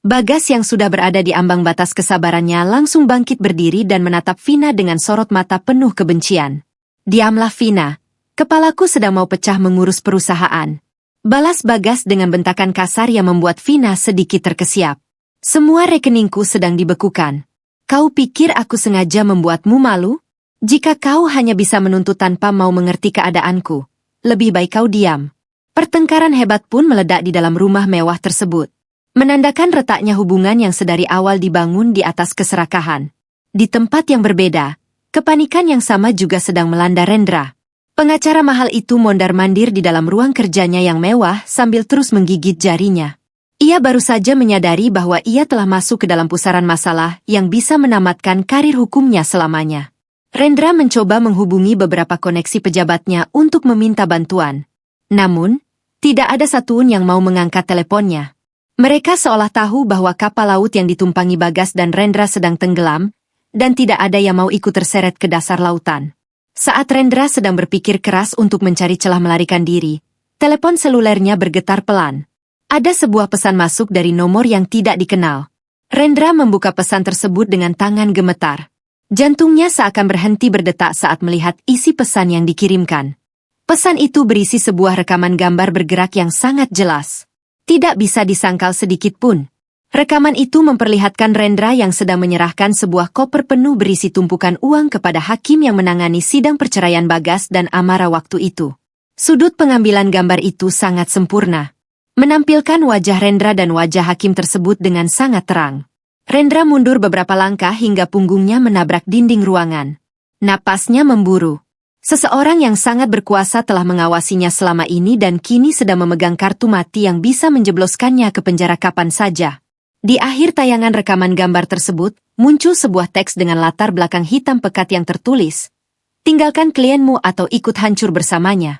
Bagas yang sudah berada di ambang batas kesabarannya langsung bangkit berdiri dan menatap Vina dengan sorot mata penuh kebencian. Diamlah Vina. Kepalaku sedang mau pecah mengurus perusahaan. Balas Bagas dengan bentakan kasar yang membuat Vina sedikit terkesiap. Semua rekeningku sedang dibekukan. Kau pikir aku sengaja membuatmu malu? Jika kau hanya bisa menuntut tanpa mau mengerti keadaanku, lebih baik kau diam. Pertengkaran hebat pun meledak di dalam rumah mewah tersebut. Menandakan retaknya hubungan yang sedari awal dibangun di atas keserakahan. Di tempat yang berbeda, kepanikan yang sama juga sedang melanda Rendra. Pengacara mahal itu mondar-mandir di dalam ruang kerjanya yang mewah sambil terus menggigit jarinya. Ia baru saja menyadari bahwa ia telah masuk ke dalam pusaran masalah yang bisa menamatkan karir hukumnya selamanya. Rendra mencoba menghubungi beberapa koneksi pejabatnya untuk meminta bantuan. Namun, tidak ada satupun yang mau mengangkat teleponnya. Mereka seolah tahu bahwa kapal laut yang ditumpangi Bagas dan Rendra sedang tenggelam, dan tidak ada yang mau ikut terseret ke dasar lautan. Saat Rendra sedang berpikir keras untuk mencari celah melarikan diri, telepon selulernya bergetar pelan. Ada sebuah pesan masuk dari nomor yang tidak dikenal. Rendra membuka pesan tersebut dengan tangan gemetar. Jantungnya seakan berhenti berdetak saat melihat isi pesan yang dikirimkan. Pesan itu berisi sebuah rekaman gambar bergerak yang sangat jelas. Tidak bisa disangkal sedikit pun. Rekaman itu memperlihatkan Rendra yang sedang menyerahkan sebuah koper penuh berisi tumpukan uang kepada hakim yang menangani sidang perceraian Bagas dan Amara waktu itu. Sudut pengambilan gambar itu sangat sempurna, menampilkan wajah Rendra dan wajah hakim tersebut dengan sangat terang. Rendra mundur beberapa langkah hingga punggungnya menabrak dinding ruangan. Napasnya memburu. Seseorang yang sangat berkuasa telah mengawasinya selama ini dan kini sedang memegang kartu mati yang bisa menjebloskannya ke penjara kapan saja. Di akhir tayangan rekaman gambar tersebut, muncul sebuah teks dengan latar belakang hitam pekat yang tertulis, "Tinggalkan klienmu atau ikut hancur bersamanya."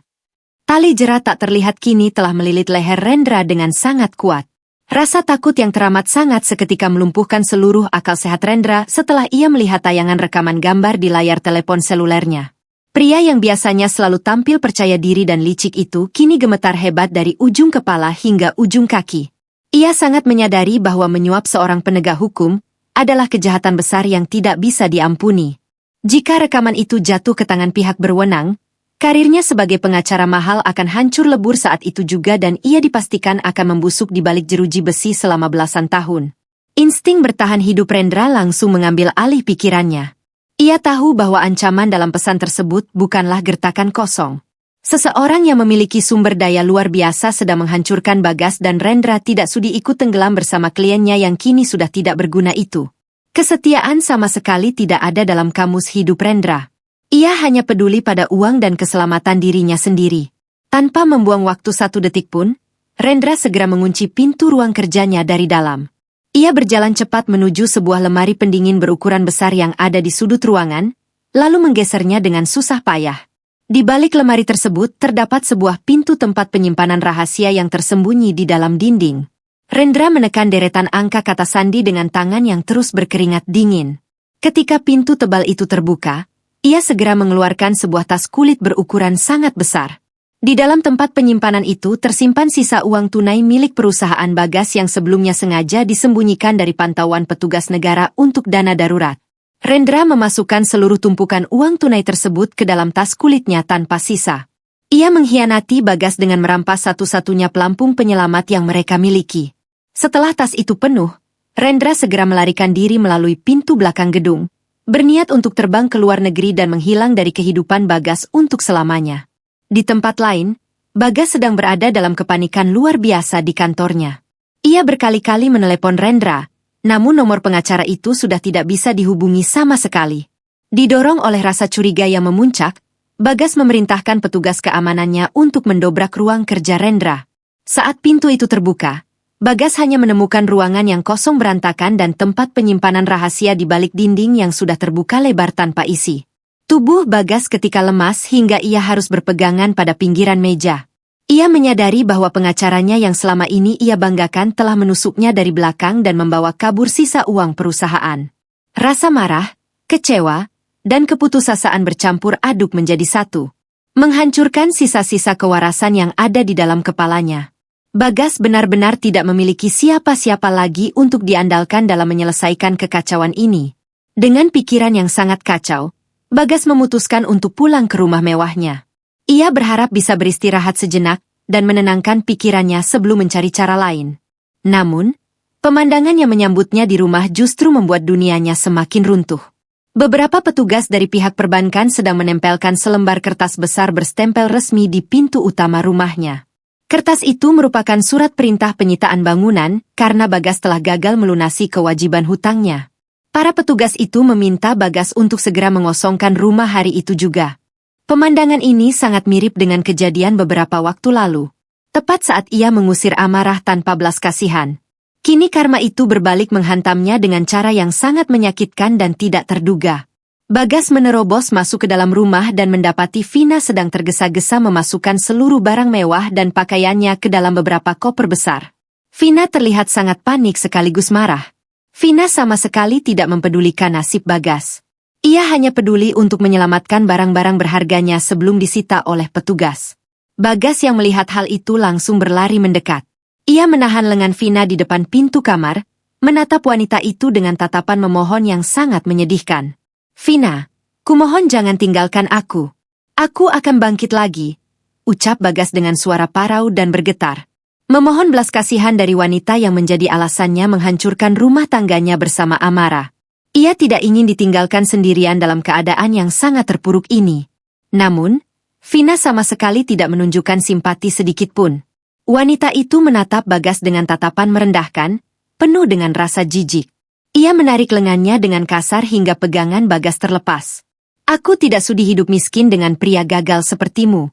Tali jerat tak terlihat kini telah melilit leher Rendra dengan sangat kuat. Rasa takut yang teramat sangat seketika melumpuhkan seluruh akal sehat Rendra setelah ia melihat tayangan rekaman gambar di layar telepon selulernya. Pria yang biasanya selalu tampil percaya diri dan licik itu kini gemetar hebat dari ujung kepala hingga ujung kaki. Ia sangat menyadari bahwa menyuap seorang penegak hukum adalah kejahatan besar yang tidak bisa diampuni. Jika rekaman itu jatuh ke tangan pihak berwenang, karirnya sebagai pengacara mahal akan hancur lebur saat itu juga dan ia dipastikan akan membusuk di balik jeruji besi selama belasan tahun. Insting bertahan hidup Rendra langsung mengambil alih pikirannya. Ia tahu bahwa ancaman dalam pesan tersebut bukanlah gertakan kosong. Seseorang yang memiliki sumber daya luar biasa sedang menghancurkan Bagas dan Rendra tidak sudi ikut tenggelam bersama kliennya yang kini sudah tidak berguna itu. Kesetiaan sama sekali tidak ada dalam kamus hidup Rendra. Ia hanya peduli pada uang dan keselamatan dirinya sendiri. Tanpa membuang waktu satu detik pun, Rendra segera mengunci pintu ruang kerjanya dari dalam. Ia berjalan cepat menuju sebuah lemari pendingin berukuran besar yang ada di sudut ruangan, lalu menggesernya dengan susah payah. Di balik lemari tersebut terdapat sebuah pintu tempat penyimpanan rahasia yang tersembunyi di dalam dinding. Rendra menekan deretan angka kata sandi dengan tangan yang terus berkeringat dingin. Ketika pintu tebal itu terbuka, ia segera mengeluarkan sebuah tas kulit berukuran sangat besar. Di dalam tempat penyimpanan itu tersimpan sisa uang tunai milik perusahaan Bagas yang sebelumnya sengaja disembunyikan dari pantauan petugas negara untuk dana darurat. Rendra memasukkan seluruh tumpukan uang tunai tersebut ke dalam tas kulitnya tanpa sisa. Ia mengkhianati Bagas dengan merampas satu-satunya pelampung penyelamat yang mereka miliki. Setelah tas itu penuh, Rendra segera melarikan diri melalui pintu belakang gedung, berniat untuk terbang ke luar negeri dan menghilang dari kehidupan Bagas untuk selamanya. Di tempat lain, Bagas sedang berada dalam kepanikan luar biasa di kantornya. Ia berkali-kali menelepon Rendra, namun nomor pengacara itu sudah tidak bisa dihubungi sama sekali. Didorong oleh rasa curiga yang memuncak, Bagas memerintahkan petugas keamanannya untuk mendobrak ruang kerja Rendra. Saat pintu itu terbuka, Bagas hanya menemukan ruangan yang kosong berantakan dan tempat penyimpanan rahasia di balik dinding yang sudah terbuka lebar tanpa isi. Tubuh Bagas ketika lemas hingga ia harus berpegangan pada pinggiran meja. Ia menyadari bahwa pengacaranya yang selama ini ia banggakan telah menusuknya dari belakang dan membawa kabur sisa uang perusahaan. Rasa marah, kecewa, dan keputusasaan bercampur aduk menjadi satu, menghancurkan sisa-sisa kewarasan yang ada di dalam kepalanya. Bagas benar-benar tidak memiliki siapa-siapa lagi untuk diandalkan dalam menyelesaikan kekacauan ini. Dengan pikiran yang sangat kacau, Bagas memutuskan untuk pulang ke rumah mewahnya. Ia berharap bisa beristirahat sejenak dan menenangkan pikirannya sebelum mencari cara lain. Namun, pemandangan yang menyambutnya di rumah justru membuat dunianya semakin runtuh. Beberapa petugas dari pihak perbankan sedang menempelkan selembar kertas besar berstempel resmi di pintu utama rumahnya. Kertas itu merupakan surat perintah penyitaan bangunan karena Bagas telah gagal melunasi kewajiban hutangnya. Para petugas itu meminta Bagas untuk segera mengosongkan rumah hari itu juga. Pemandangan ini sangat mirip dengan kejadian beberapa waktu lalu. Tepat saat ia mengusir amarah tanpa belas kasihan. Kini karma itu berbalik menghantamnya dengan cara yang sangat menyakitkan dan tidak terduga. Bagas menerobos masuk ke dalam rumah dan mendapati Vina sedang tergesa-gesa memasukkan seluruh barang mewah dan pakaiannya ke dalam beberapa koper besar. Vina terlihat sangat panik sekaligus marah. Vina sama sekali tidak mempedulikan nasib Bagas. Ia hanya peduli untuk menyelamatkan barang-barang berharganya sebelum disita oleh petugas. Bagas yang melihat hal itu langsung berlari mendekat. Ia menahan lengan Vina di depan pintu kamar, menatap wanita itu dengan tatapan memohon yang sangat menyedihkan. "Vina, kumohon jangan tinggalkan aku. Aku akan bangkit lagi," ucap Bagas dengan suara parau dan bergetar. Memohon belas kasihan dari wanita yang menjadi alasannya menghancurkan rumah tangganya bersama Amara. Ia tidak ingin ditinggalkan sendirian dalam keadaan yang sangat terpuruk ini. Namun, Vina sama sekali tidak menunjukkan simpati sedikit pun. Wanita itu menatap Bagas dengan tatapan merendahkan, penuh dengan rasa jijik. Ia menarik lengannya dengan kasar hingga pegangan Bagas terlepas. "Aku tidak sudi hidup miskin dengan pria gagal sepertimu,"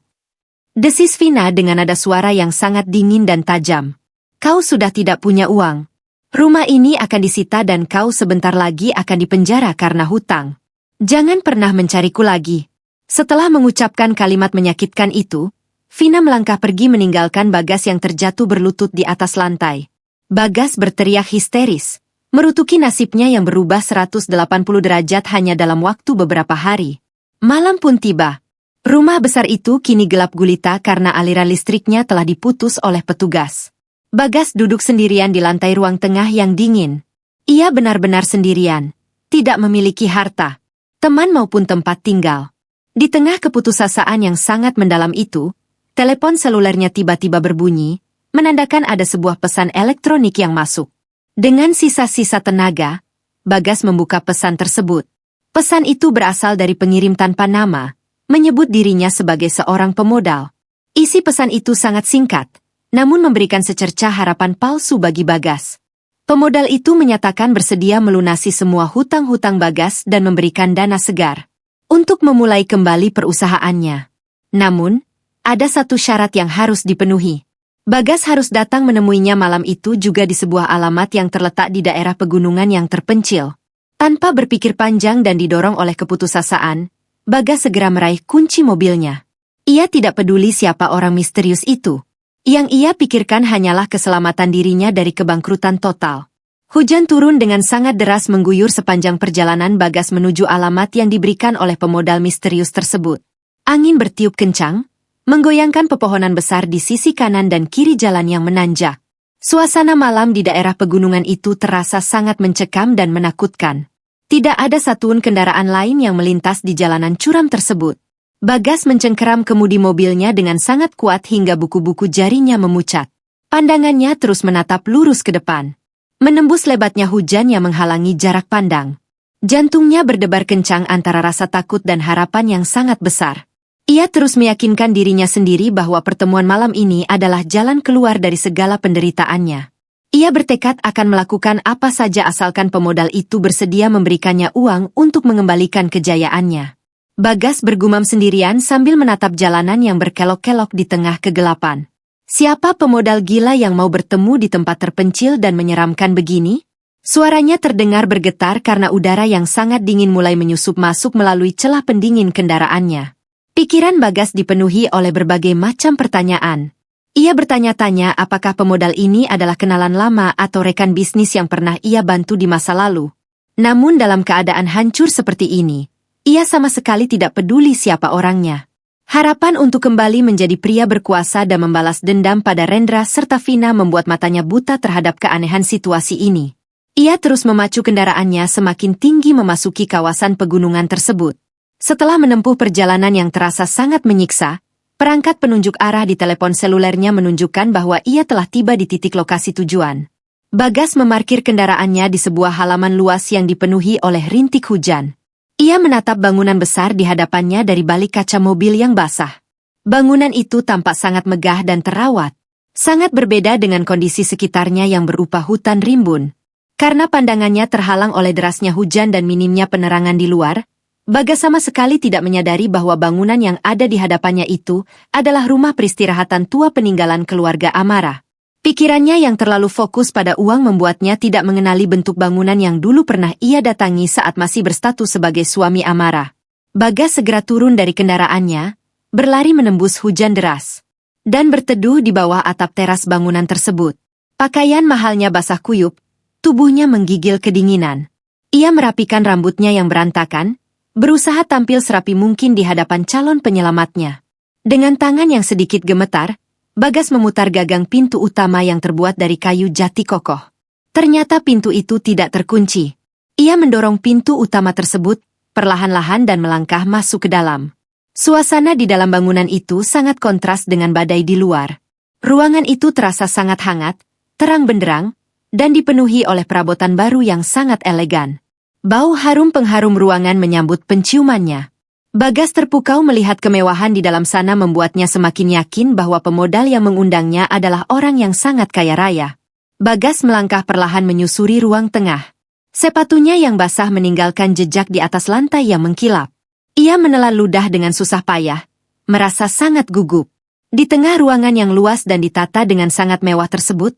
desis Vina dengan nada suara yang sangat dingin dan tajam. "Kau sudah tidak punya uang. Rumah ini akan disita dan kau sebentar lagi akan dipenjara karena hutang. Jangan pernah mencariku lagi." Setelah mengucapkan kalimat menyakitkan itu, Vina melangkah pergi meninggalkan Bagas yang terjatuh berlutut di atas lantai. Bagas berteriak histeris, merutuki nasibnya yang berubah 180 derajat hanya dalam waktu beberapa hari. Malam pun tiba. Rumah besar itu kini gelap gulita karena aliran listriknya telah diputus oleh petugas. Bagas duduk sendirian di lantai ruang tengah yang dingin. Ia benar-benar sendirian, tidak memiliki harta, teman maupun tempat tinggal. Di tengah keputusasaan yang sangat mendalam itu, telepon selulernya tiba-tiba berbunyi, menandakan ada sebuah pesan elektronik yang masuk. Dengan sisa-sisa tenaga, Bagas membuka pesan tersebut. Pesan itu berasal dari pengirim tanpa nama, menyebut dirinya sebagai seorang pemodal. Isi pesan itu sangat singkat, namun memberikan secercah harapan palsu bagi Bagas. Pemodal itu menyatakan bersedia melunasi semua hutang-hutang Bagas dan memberikan dana segar untuk memulai kembali perusahaannya. Namun, ada satu syarat yang harus dipenuhi. Bagas harus datang menemuinya malam itu juga di sebuah alamat yang terletak di daerah pegunungan yang terpencil. Tanpa berpikir panjang dan didorong oleh keputusasaan, Bagas segera meraih kunci mobilnya. Ia tidak peduli siapa orang misterius itu. Yang ia pikirkan hanyalah keselamatan dirinya dari kebangkrutan total. Hujan turun dengan sangat deras mengguyur sepanjang perjalanan Bagas menuju alamat yang diberikan oleh pemodal misterius tersebut. Angin bertiup kencang, menggoyangkan pepohonan besar di sisi kanan dan kiri jalan yang menanjak. Suasana malam di daerah pegunungan itu terasa sangat mencekam dan menakutkan. Tidak ada satupun kendaraan lain yang melintas di jalanan curam tersebut. Bagas mencengkeram kemudi mobilnya dengan sangat kuat hingga buku-buku jarinya memucat. Pandangannya terus menatap lurus ke depan. Menembus lebatnya hujan yang menghalangi jarak pandang. Jantungnya berdebar kencang antara rasa takut dan harapan yang sangat besar. Ia terus meyakinkan dirinya sendiri bahwa pertemuan malam ini adalah jalan keluar dari segala penderitaannya. Ia bertekad akan melakukan apa saja asalkan pemodal itu bersedia memberikannya uang untuk mengembalikan kejayaannya. Bagas bergumam sendirian sambil menatap jalanan yang berkelok-kelok di tengah kegelapan. Siapa pemodal gila yang mau bertemu di tempat terpencil dan menyeramkan begini? Suaranya terdengar bergetar karena udara yang sangat dingin mulai menyusup masuk melalui celah pendingin kendaraannya. Pikiran Bagas dipenuhi oleh berbagai macam pertanyaan. Ia bertanya-tanya apakah pemodal ini adalah kenalan lama atau rekan bisnis yang pernah ia bantu di masa lalu. Namun dalam keadaan hancur seperti ini, ia sama sekali tidak peduli siapa orangnya. Harapan untuk kembali menjadi pria berkuasa dan membalas dendam pada Rendra serta Vina membuat matanya buta terhadap keanehan situasi ini. Ia terus memacu kendaraannya semakin tinggi memasuki kawasan pegunungan tersebut. Setelah menempuh perjalanan yang terasa sangat menyiksa, perangkat penunjuk arah di telepon selulernya menunjukkan bahwa ia telah tiba di titik lokasi tujuan. Bagas memarkir kendaraannya di sebuah halaman luas yang dipenuhi oleh rintik hujan. Ia menatap bangunan besar di hadapannya dari balik kaca mobil yang basah. Bangunan itu tampak sangat megah dan terawat. Sangat berbeda dengan kondisi sekitarnya yang berupa hutan rimbun. Karena pandangannya terhalang oleh derasnya hujan dan minimnya penerangan di luar, Bagas sama sekali tidak menyadari bahwa bangunan yang ada di hadapannya itu adalah rumah peristirahatan tua peninggalan keluarga Amara. Pikirannya yang terlalu fokus pada uang membuatnya tidak mengenali bentuk bangunan yang dulu pernah ia datangi saat masih berstatus sebagai suami Amara. Bagas segera turun dari kendaraannya, berlari menembus hujan deras, dan berteduh di bawah atap teras bangunan tersebut. Pakaian mahalnya basah kuyup, tubuhnya menggigil kedinginan. Ia merapikan rambutnya yang berantakan, berusaha tampil serapi mungkin di hadapan calon penyelamatnya. Dengan tangan yang sedikit gemetar, Bagas memutar gagang pintu utama yang terbuat dari kayu jati kokoh. Ternyata pintu itu tidak terkunci. Ia mendorong pintu utama tersebut, perlahan-lahan dan melangkah masuk ke dalam. Suasana di dalam bangunan itu sangat kontras dengan badai di luar. Ruangan itu terasa sangat hangat, terang benderang, dan dipenuhi oleh perabotan baru yang sangat elegan. Bau harum pengharum ruangan menyambut penciumannya. Bagas terpukau melihat kemewahan di dalam sana membuatnya semakin yakin bahwa pemodal yang mengundangnya adalah orang yang sangat kaya raya. Bagas melangkah perlahan menyusuri ruang tengah. Sepatunya yang basah meninggalkan jejak di atas lantai yang mengkilap. Ia menelan ludah dengan susah payah, merasa sangat gugup. Di tengah ruangan yang luas dan ditata dengan sangat mewah tersebut,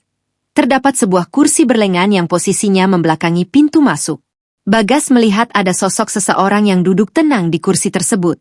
terdapat sebuah kursi berlengan yang posisinya membelakangi pintu masuk. Bagas melihat ada sosok seseorang yang duduk tenang di kursi tersebut.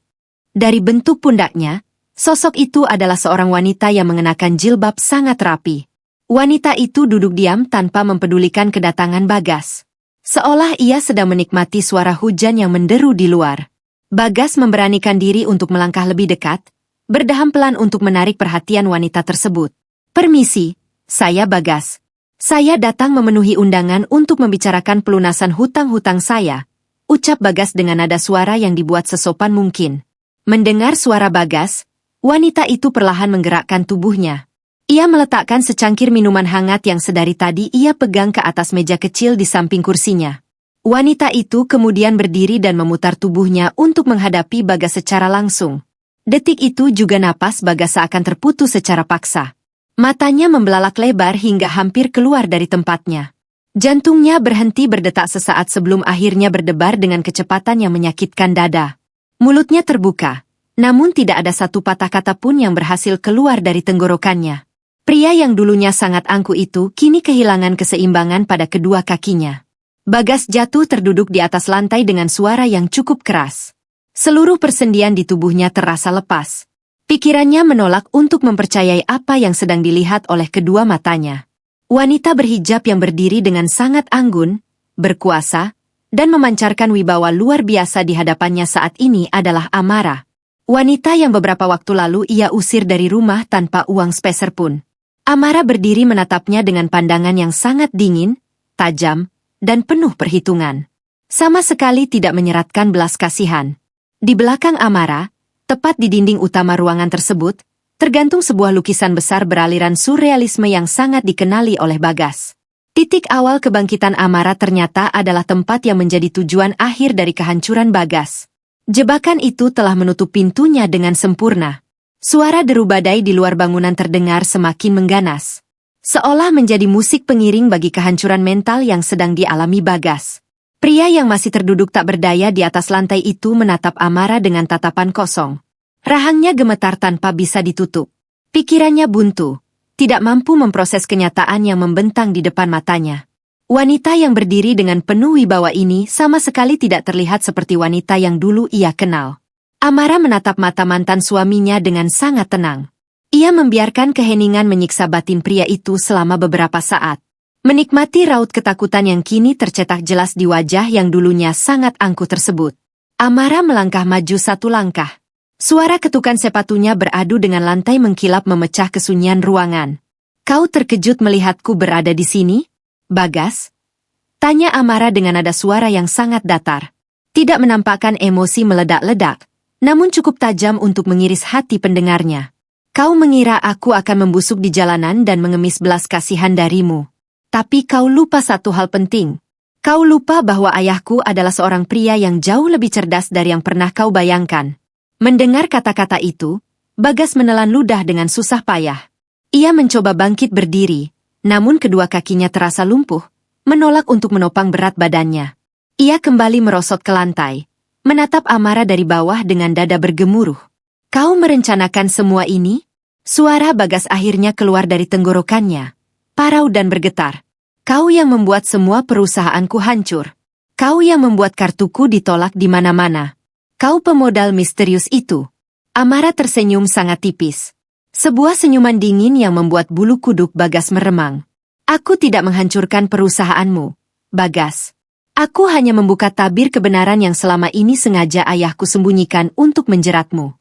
Dari bentuk pundaknya, sosok itu adalah seorang wanita yang mengenakan jilbab sangat rapi. Wanita itu duduk diam tanpa mempedulikan kedatangan Bagas. Seolah ia sedang menikmati suara hujan yang menderu di luar. Bagas memberanikan diri untuk melangkah lebih dekat, berdaham pelan untuk menarik perhatian wanita tersebut. "Permisi, saya Bagas. Saya datang memenuhi undangan untuk membicarakan pelunasan hutang-hutang saya," ucap Bagas dengan nada suara yang dibuat sesopan mungkin. Mendengar suara Bagas, wanita itu perlahan menggerakkan tubuhnya. Ia meletakkan secangkir minuman hangat yang sedari tadi ia pegang ke atas meja kecil di samping kursinya. Wanita itu kemudian berdiri dan memutar tubuhnya untuk menghadapi Bagas secara langsung. Detik itu juga napas Bagas seakan terputus secara paksa. Matanya membelalak lebar hingga hampir keluar dari tempatnya. Jantungnya berhenti berdetak sesaat sebelum akhirnya berdebar dengan kecepatan yang menyakitkan dada. Mulutnya terbuka, namun tidak ada satu patah kata pun yang berhasil keluar dari tenggorokannya. Pria yang dulunya sangat angkuh itu kini kehilangan keseimbangan pada kedua kakinya. Bagas jatuh terduduk di atas lantai dengan suara yang cukup keras. Seluruh persendian di tubuhnya terasa lepas. Pikirannya menolak untuk mempercayai apa yang sedang dilihat oleh kedua matanya. Wanita berhijab yang berdiri dengan sangat anggun, berkuasa, dan memancarkan wibawa luar biasa di hadapannya saat ini adalah Amara. Wanita yang beberapa waktu lalu ia usir dari rumah tanpa uang sepeser pun. Amara berdiri menatapnya dengan pandangan yang sangat dingin, tajam, dan penuh perhitungan. Sama sekali tidak menyeratkan belas kasihan. Di belakang Amara, tepat di dinding utama ruangan tersebut, tergantung sebuah lukisan besar beraliran surrealisme yang sangat dikenali oleh Bagas. Titik awal kebangkitan Amara ternyata adalah tempat yang menjadi tujuan akhir dari kehancuran Bagas. Jebakan itu telah menutup pintunya dengan sempurna. Suara deru badai di luar bangunan terdengar semakin mengganas. Seolah menjadi musik pengiring bagi kehancuran mental yang sedang dialami Bagas. Pria yang masih terduduk tak berdaya di atas lantai itu menatap Amara dengan tatapan kosong. Rahangnya gemetar tanpa bisa ditutup. Pikirannya buntu, tidak mampu memproses kenyataan yang membentang di depan matanya. Wanita yang berdiri dengan penuh wibawa ini sama sekali tidak terlihat seperti wanita yang dulu ia kenal. Amara menatap mata mantan suaminya dengan sangat tenang. Ia membiarkan keheningan menyiksa batin pria itu selama beberapa saat. Menikmati raut ketakutan yang kini tercetak jelas di wajah yang dulunya sangat angkuh tersebut. Amara melangkah maju satu langkah. Suara ketukan sepatunya beradu dengan lantai mengkilap memecah kesunyian ruangan. "Kau terkejut melihatku berada di sini, Bagas?" tanya Amara dengan nada suara yang sangat datar. Tidak menampakkan emosi meledak-ledak, namun cukup tajam untuk mengiris hati pendengarnya. "Kau mengira aku akan membusuk di jalanan dan mengemis belas kasihan darimu. Tapi kau lupa satu hal penting. Kau lupa bahwa ayahku adalah seorang pria yang jauh lebih cerdas dari yang pernah kau bayangkan." Mendengar kata-kata itu, Bagas menelan ludah dengan susah payah. Ia mencoba bangkit berdiri, namun kedua kakinya terasa lumpuh, menolak untuk menopang berat badannya. Ia kembali merosot ke lantai, menatap Amara dari bawah dengan dada bergemuruh. "Kau merencanakan semua ini?" Suara Bagas akhirnya keluar dari tenggorokannya, parau dan bergetar. "Kau yang membuat semua perusahaanku hancur. Kau yang membuat kartuku ditolak di mana-mana. Kau pemodal misterius itu." Amara tersenyum sangat tipis. Sebuah senyuman dingin yang membuat bulu kuduk Bagas meremang. "Aku tidak menghancurkan perusahaanmu, Bagas. Aku hanya membuka tabir kebenaran yang selama ini sengaja ayahku sembunyikan untuk menjeratmu."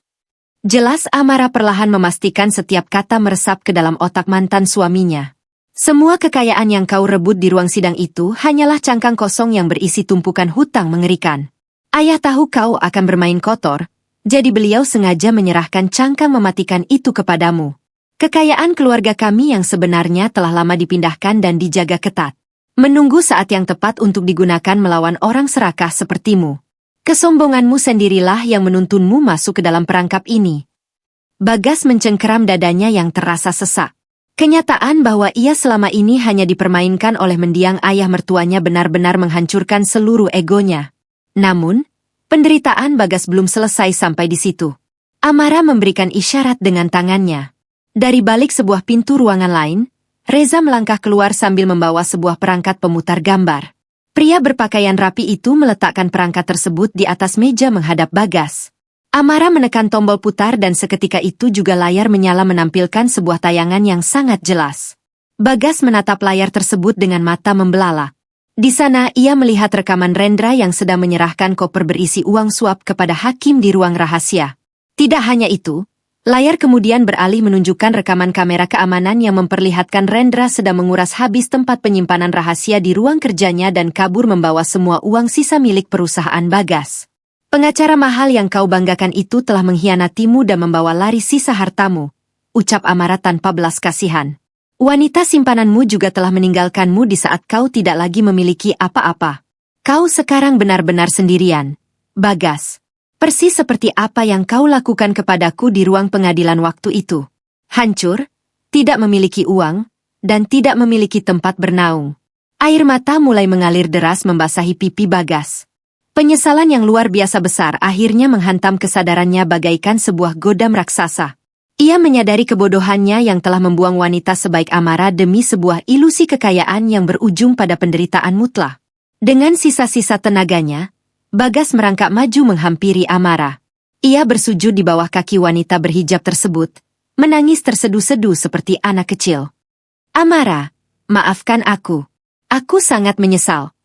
Jelas Amara perlahan memastikan setiap kata meresap ke dalam otak mantan suaminya. Semua kekayaan yang kau rebut di ruang sidang itu hanyalah cangkang kosong yang berisi tumpukan hutang mengerikan. Ayah tahu kau akan bermain kotor, jadi beliau sengaja menyerahkan cangkang mematikan itu kepadamu. Kekayaan keluarga kami yang sebenarnya telah lama dipindahkan dan dijaga ketat. Menunggu saat yang tepat untuk digunakan melawan orang serakah sepertimu. Kesombonganmu sendirilah yang menuntunmu masuk ke dalam perangkap ini. Bagas mencengkeram dadanya yang terasa sesak. Kenyataan bahwa ia selama ini hanya dipermainkan oleh mendiang ayah mertuanya benar-benar menghancurkan seluruh egonya. Namun, penderitaan Bagas belum selesai sampai di situ. Amara memberikan isyarat dengan tangannya. Dari balik sebuah pintu ruangan lain, Reza melangkah keluar sambil membawa sebuah perangkat pemutar gambar. Pria berpakaian rapi itu meletakkan perangkat tersebut di atas meja menghadap Bagas. Amara menekan tombol putar dan seketika itu juga layar menyala menampilkan sebuah tayangan yang sangat jelas. Bagas menatap layar tersebut dengan mata membelalak. Di sana ia melihat rekaman Rendra yang sedang menyerahkan koper berisi uang suap kepada hakim di ruang rahasia. Tidak hanya itu, layar kemudian beralih menunjukkan rekaman kamera keamanan yang memperlihatkan Rendra sedang menguras habis tempat penyimpanan rahasia di ruang kerjanya dan kabur membawa semua uang sisa milik perusahaan Bagas. Pengacara mahal yang kau banggakan itu telah mengkhianatimu dan membawa lari sisa hartamu, ucap Amara tanpa belas kasihan. Wanita simpananmu juga telah meninggalkanmu di saat kau tidak lagi memiliki apa-apa. Kau sekarang benar-benar sendirian, Bagas. Persis seperti apa yang kau lakukan kepadaku di ruang pengadilan waktu itu. Hancur, tidak memiliki uang, dan tidak memiliki tempat bernaung. Air mata mulai mengalir deras membasahi pipi Bagas. Penyesalan yang luar biasa besar akhirnya menghantam kesadarannya bagaikan sebuah godam raksasa. Ia menyadari kebodohannya yang telah membuang wanita sebaik Amara demi sebuah ilusi kekayaan yang berujung pada penderitaan mutlak. Dengan sisa-sisa tenaganya, Bagas merangkak maju menghampiri Amara. Ia bersujud di bawah kaki wanita berhijab tersebut, menangis terseduh-seduh seperti anak kecil. Amara, maafkan aku. Aku sangat menyesal.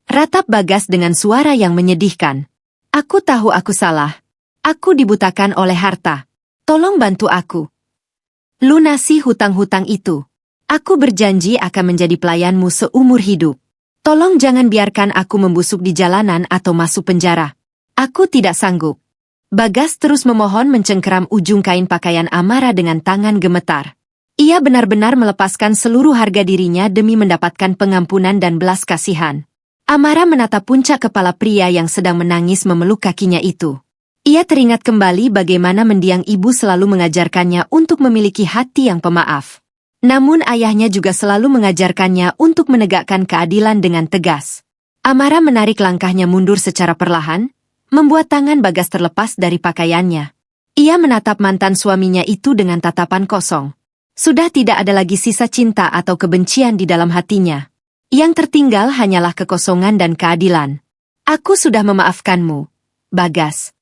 Ratap Bagas dengan suara yang menyedihkan. Aku tahu aku salah. Aku dibutakan oleh harta. Tolong bantu aku. Lunasi hutang-hutang itu. Aku berjanji akan menjadi pelayanmu seumur hidup. Tolong jangan biarkan aku membusuk di jalanan atau masuk penjara. Aku tidak sanggup. Bagas terus memohon mencengkeram ujung kain pakaian Amara dengan tangan gemetar. Ia benar-benar melepaskan seluruh harga dirinya demi mendapatkan pengampunan dan belas kasihan. Amara menatap puncak kepala pria yang sedang menangis memeluk kakinya itu. Ia teringat kembali bagaimana mendiang ibu selalu mengajarkannya untuk memiliki hati yang pemaaf. Namun ayahnya juga selalu mengajarkannya untuk menegakkan keadilan dengan tegas. Amara menarik langkahnya mundur secara perlahan, membuat tangan Bagas terlepas dari pakaiannya. Ia menatap mantan suaminya itu dengan tatapan kosong. Sudah tidak ada lagi sisa cinta atau kebencian di dalam hatinya. Yang tertinggal hanyalah kekosongan dan keadilan. Aku sudah memaafkanmu, Bagas.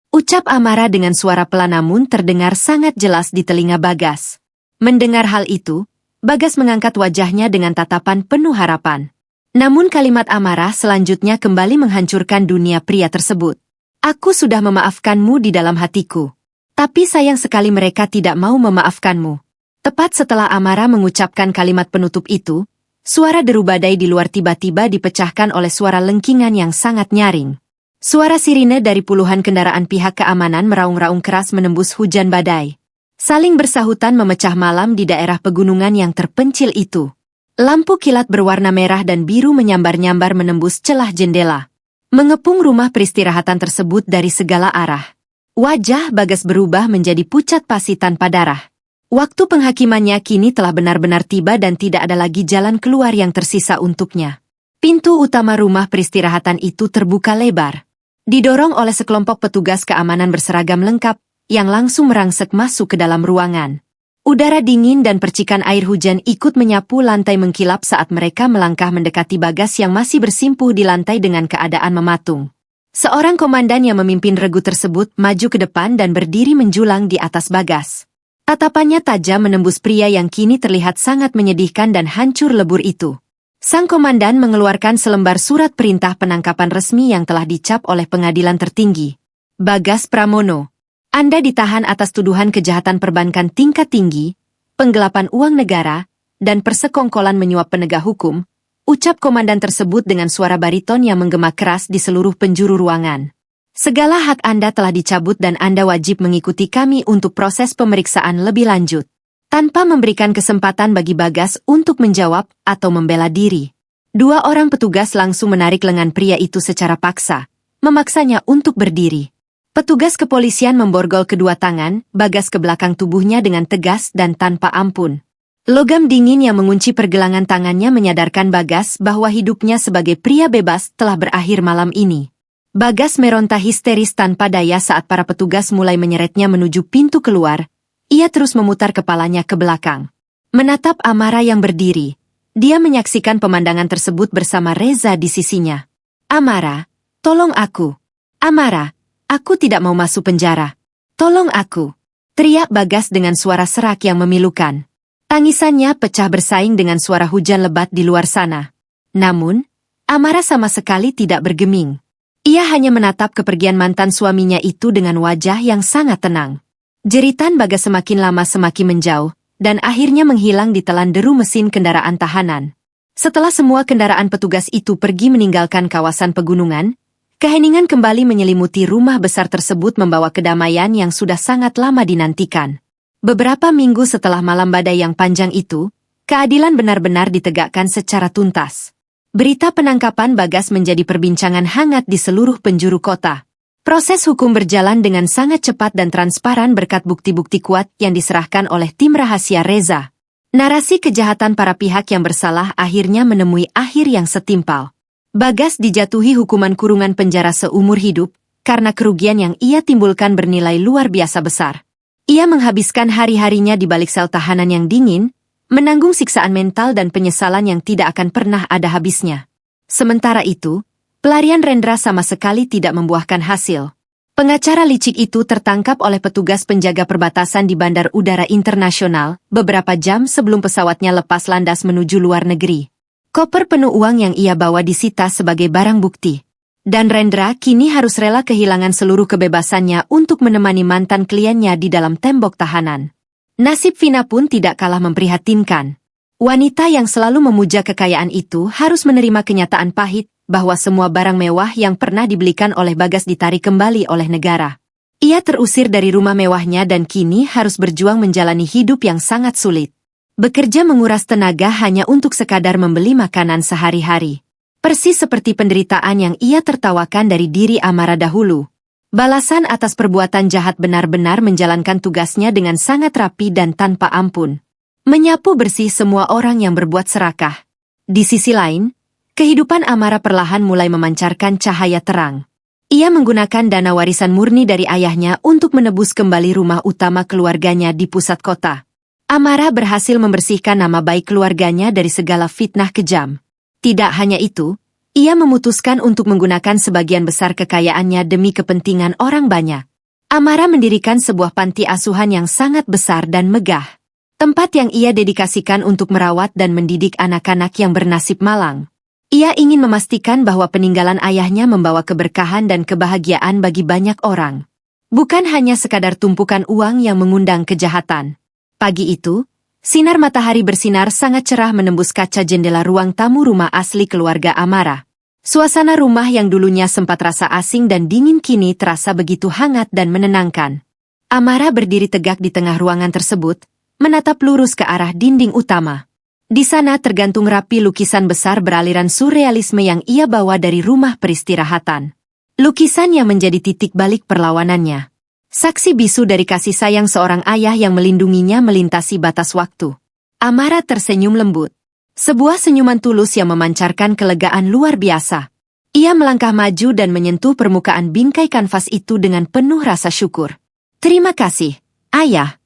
Ucap Amara dengan suara pelan namun terdengar sangat jelas di telinga Bagas. Mendengar hal itu, Bagas mengangkat wajahnya dengan tatapan penuh harapan. Namun kalimat Amara selanjutnya kembali menghancurkan dunia pria tersebut. Aku sudah memaafkanmu di dalam hatiku. Tapi sayang sekali mereka tidak mau memaafkanmu. Tepat setelah Amara mengucapkan kalimat penutup itu, suara deru badai di luar tiba-tiba dipecahkan oleh suara lengkingan yang sangat nyaring. Suara sirine dari puluhan kendaraan pihak keamanan meraung-raung keras menembus hujan badai. Saling bersahutan memecah malam di daerah pegunungan yang terpencil itu. Lampu kilat berwarna merah dan biru menyambar-nyambar menembus celah jendela, mengepung rumah peristirahatan tersebut dari segala arah. Wajah Bagas berubah menjadi pucat pasi tanpa darah. Waktu penghakimannya kini telah benar-benar tiba dan tidak ada lagi jalan keluar yang tersisa untuknya. Pintu utama rumah peristirahatan itu terbuka lebar. Didorong oleh sekelompok petugas keamanan berseragam lengkap, yang langsung merangsek masuk ke dalam ruangan. Udara dingin dan percikan air hujan ikut menyapu lantai mengkilap saat mereka melangkah mendekati Bagas yang masih bersimpuh di lantai dengan keadaan mematung. Seorang komandan yang memimpin regu tersebut maju ke depan dan berdiri menjulang di atas Bagas. Tatapannya tajam menembus pria yang kini terlihat sangat menyedihkan dan hancur lebur itu. Sang komandan mengeluarkan selembar surat perintah penangkapan resmi yang telah dicap oleh pengadilan tertinggi. Bagas Pramono. Anda ditahan atas tuduhan kejahatan perbankan tingkat tinggi, penggelapan uang negara, dan persekongkolan menyuap penegak hukum, ucap komandan tersebut dengan suara bariton yang menggema keras di seluruh penjuru ruangan. Segala hak Anda telah dicabut dan Anda wajib mengikuti kami untuk proses pemeriksaan lebih lanjut. Tanpa memberikan kesempatan bagi Bagas untuk menjawab atau membela diri. 2 orang petugas langsung menarik lengan pria itu secara paksa, memaksanya untuk berdiri. Petugas kepolisian memborgol kedua tangan Bagas ke belakang tubuhnya dengan tegas dan tanpa ampun. Logam dingin yang mengunci pergelangan tangannya menyadarkan Bagas bahwa hidupnya sebagai pria bebas telah berakhir malam ini. Bagas meronta histeris tanpa daya saat para petugas mulai menyeretnya menuju pintu keluar. Ia terus memutar kepalanya ke belakang. Menatap Amara yang berdiri. Dia menyaksikan pemandangan tersebut bersama Reza di sisinya. Amara, tolong aku. Amara, aku tidak mau masuk penjara. Tolong aku. Teriak Bagas dengan suara serak yang memilukan. Tangisannya pecah bersaing dengan suara hujan lebat di luar sana. Namun, Amara sama sekali tidak bergeming. Ia hanya menatap kepergian mantan suaminya itu dengan wajah yang sangat tenang. Jeritan Bagas semakin lama semakin menjauh, dan akhirnya menghilang di telan deru mesin kendaraan tahanan. Setelah semua kendaraan petugas itu pergi meninggalkan kawasan pegunungan, keheningan kembali menyelimuti rumah besar tersebut membawa kedamaian yang sudah sangat lama dinantikan. Beberapa minggu setelah malam badai yang panjang itu, keadilan benar-benar ditegakkan secara tuntas. Berita penangkapan Bagas menjadi perbincangan hangat di seluruh penjuru kota. Proses hukum berjalan dengan sangat cepat dan transparan berkat bukti-bukti kuat yang diserahkan oleh tim rahasia Reza. Narasi kejahatan para pihak yang bersalah akhirnya menemui akhir yang setimpal. Bagas dijatuhi hukuman kurungan penjara seumur hidup, karena kerugian yang ia timbulkan bernilai luar biasa besar. Ia menghabiskan hari-harinya di balik sel tahanan yang dingin, menanggung siksaan mental dan penyesalan yang tidak akan pernah ada habisnya. Sementara itu, pelarian Rendra sama sekali tidak membuahkan hasil. Pengacara licik itu tertangkap oleh petugas penjaga perbatasan di Bandar Udara Internasional beberapa jam sebelum pesawatnya lepas landas menuju luar negeri. Koper penuh uang yang ia bawa disita sebagai barang bukti. Dan Rendra kini harus rela kehilangan seluruh kebebasannya untuk menemani mantan kliennya di dalam tembok tahanan. Nasib Vina pun tidak kalah memprihatinkan. Wanita yang selalu memuja kekayaan itu harus menerima kenyataan pahit bahwa semua barang mewah yang pernah dibelikan oleh Bagas ditarik kembali oleh negara. Ia terusir dari rumah mewahnya dan kini harus berjuang menjalani hidup yang sangat sulit. Bekerja menguras tenaga hanya untuk sekadar membeli makanan sehari-hari. Persis seperti penderitaan yang ia tertawakan dari diri Amara dahulu. Balasan atas perbuatan jahat benar-benar menjalankan tugasnya dengan sangat rapi dan tanpa ampun. Menyapu bersih semua orang yang berbuat serakah. Di sisi lain, kehidupan Amara perlahan mulai memancarkan cahaya terang. Ia menggunakan dana warisan murni dari ayahnya untuk menebus kembali rumah utama keluarganya di pusat kota. Amara berhasil membersihkan nama baik keluarganya dari segala fitnah kejam. Tidak hanya itu, ia memutuskan untuk menggunakan sebagian besar kekayaannya demi kepentingan orang banyak. Amara mendirikan sebuah panti asuhan yang sangat besar dan megah. Tempat yang ia dedikasikan untuk merawat dan mendidik anak-anak yang bernasib malang. Ia ingin memastikan bahwa peninggalan ayahnya membawa keberkahan dan kebahagiaan bagi banyak orang. Bukan hanya sekadar tumpukan uang yang mengundang kejahatan. Pagi itu, sinar matahari bersinar sangat cerah menembus kaca jendela ruang tamu rumah asli keluarga Amara. Suasana rumah yang dulunya sempat rasa asing dan dingin kini terasa begitu hangat dan menenangkan. Amara berdiri tegak di tengah ruangan tersebut, menatap lurus ke arah dinding utama. Di sana tergantung rapi lukisan besar beraliran surrealisme yang ia bawa dari rumah peristirahatan. Lukisan yang menjadi titik balik perlawanannya. Saksi bisu dari kasih sayang seorang ayah yang melindunginya melintasi batas waktu. Amara tersenyum lembut. Sebuah senyuman tulus yang memancarkan kelegaan luar biasa. Ia melangkah maju dan menyentuh permukaan bingkai kanvas itu dengan penuh rasa syukur. "Terima kasih, Ayah."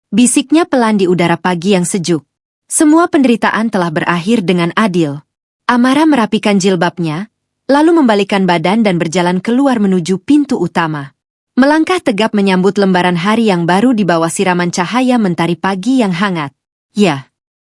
Bisiknya pelan di udara pagi yang sejuk. Semua penderitaan telah berakhir dengan adil. Amara merapikan jilbabnya, lalu membalikkan badan dan berjalan keluar menuju pintu utama. Melangkah tegap menyambut lembaran hari yang baru di bawah siraman cahaya mentari pagi yang hangat. Ya,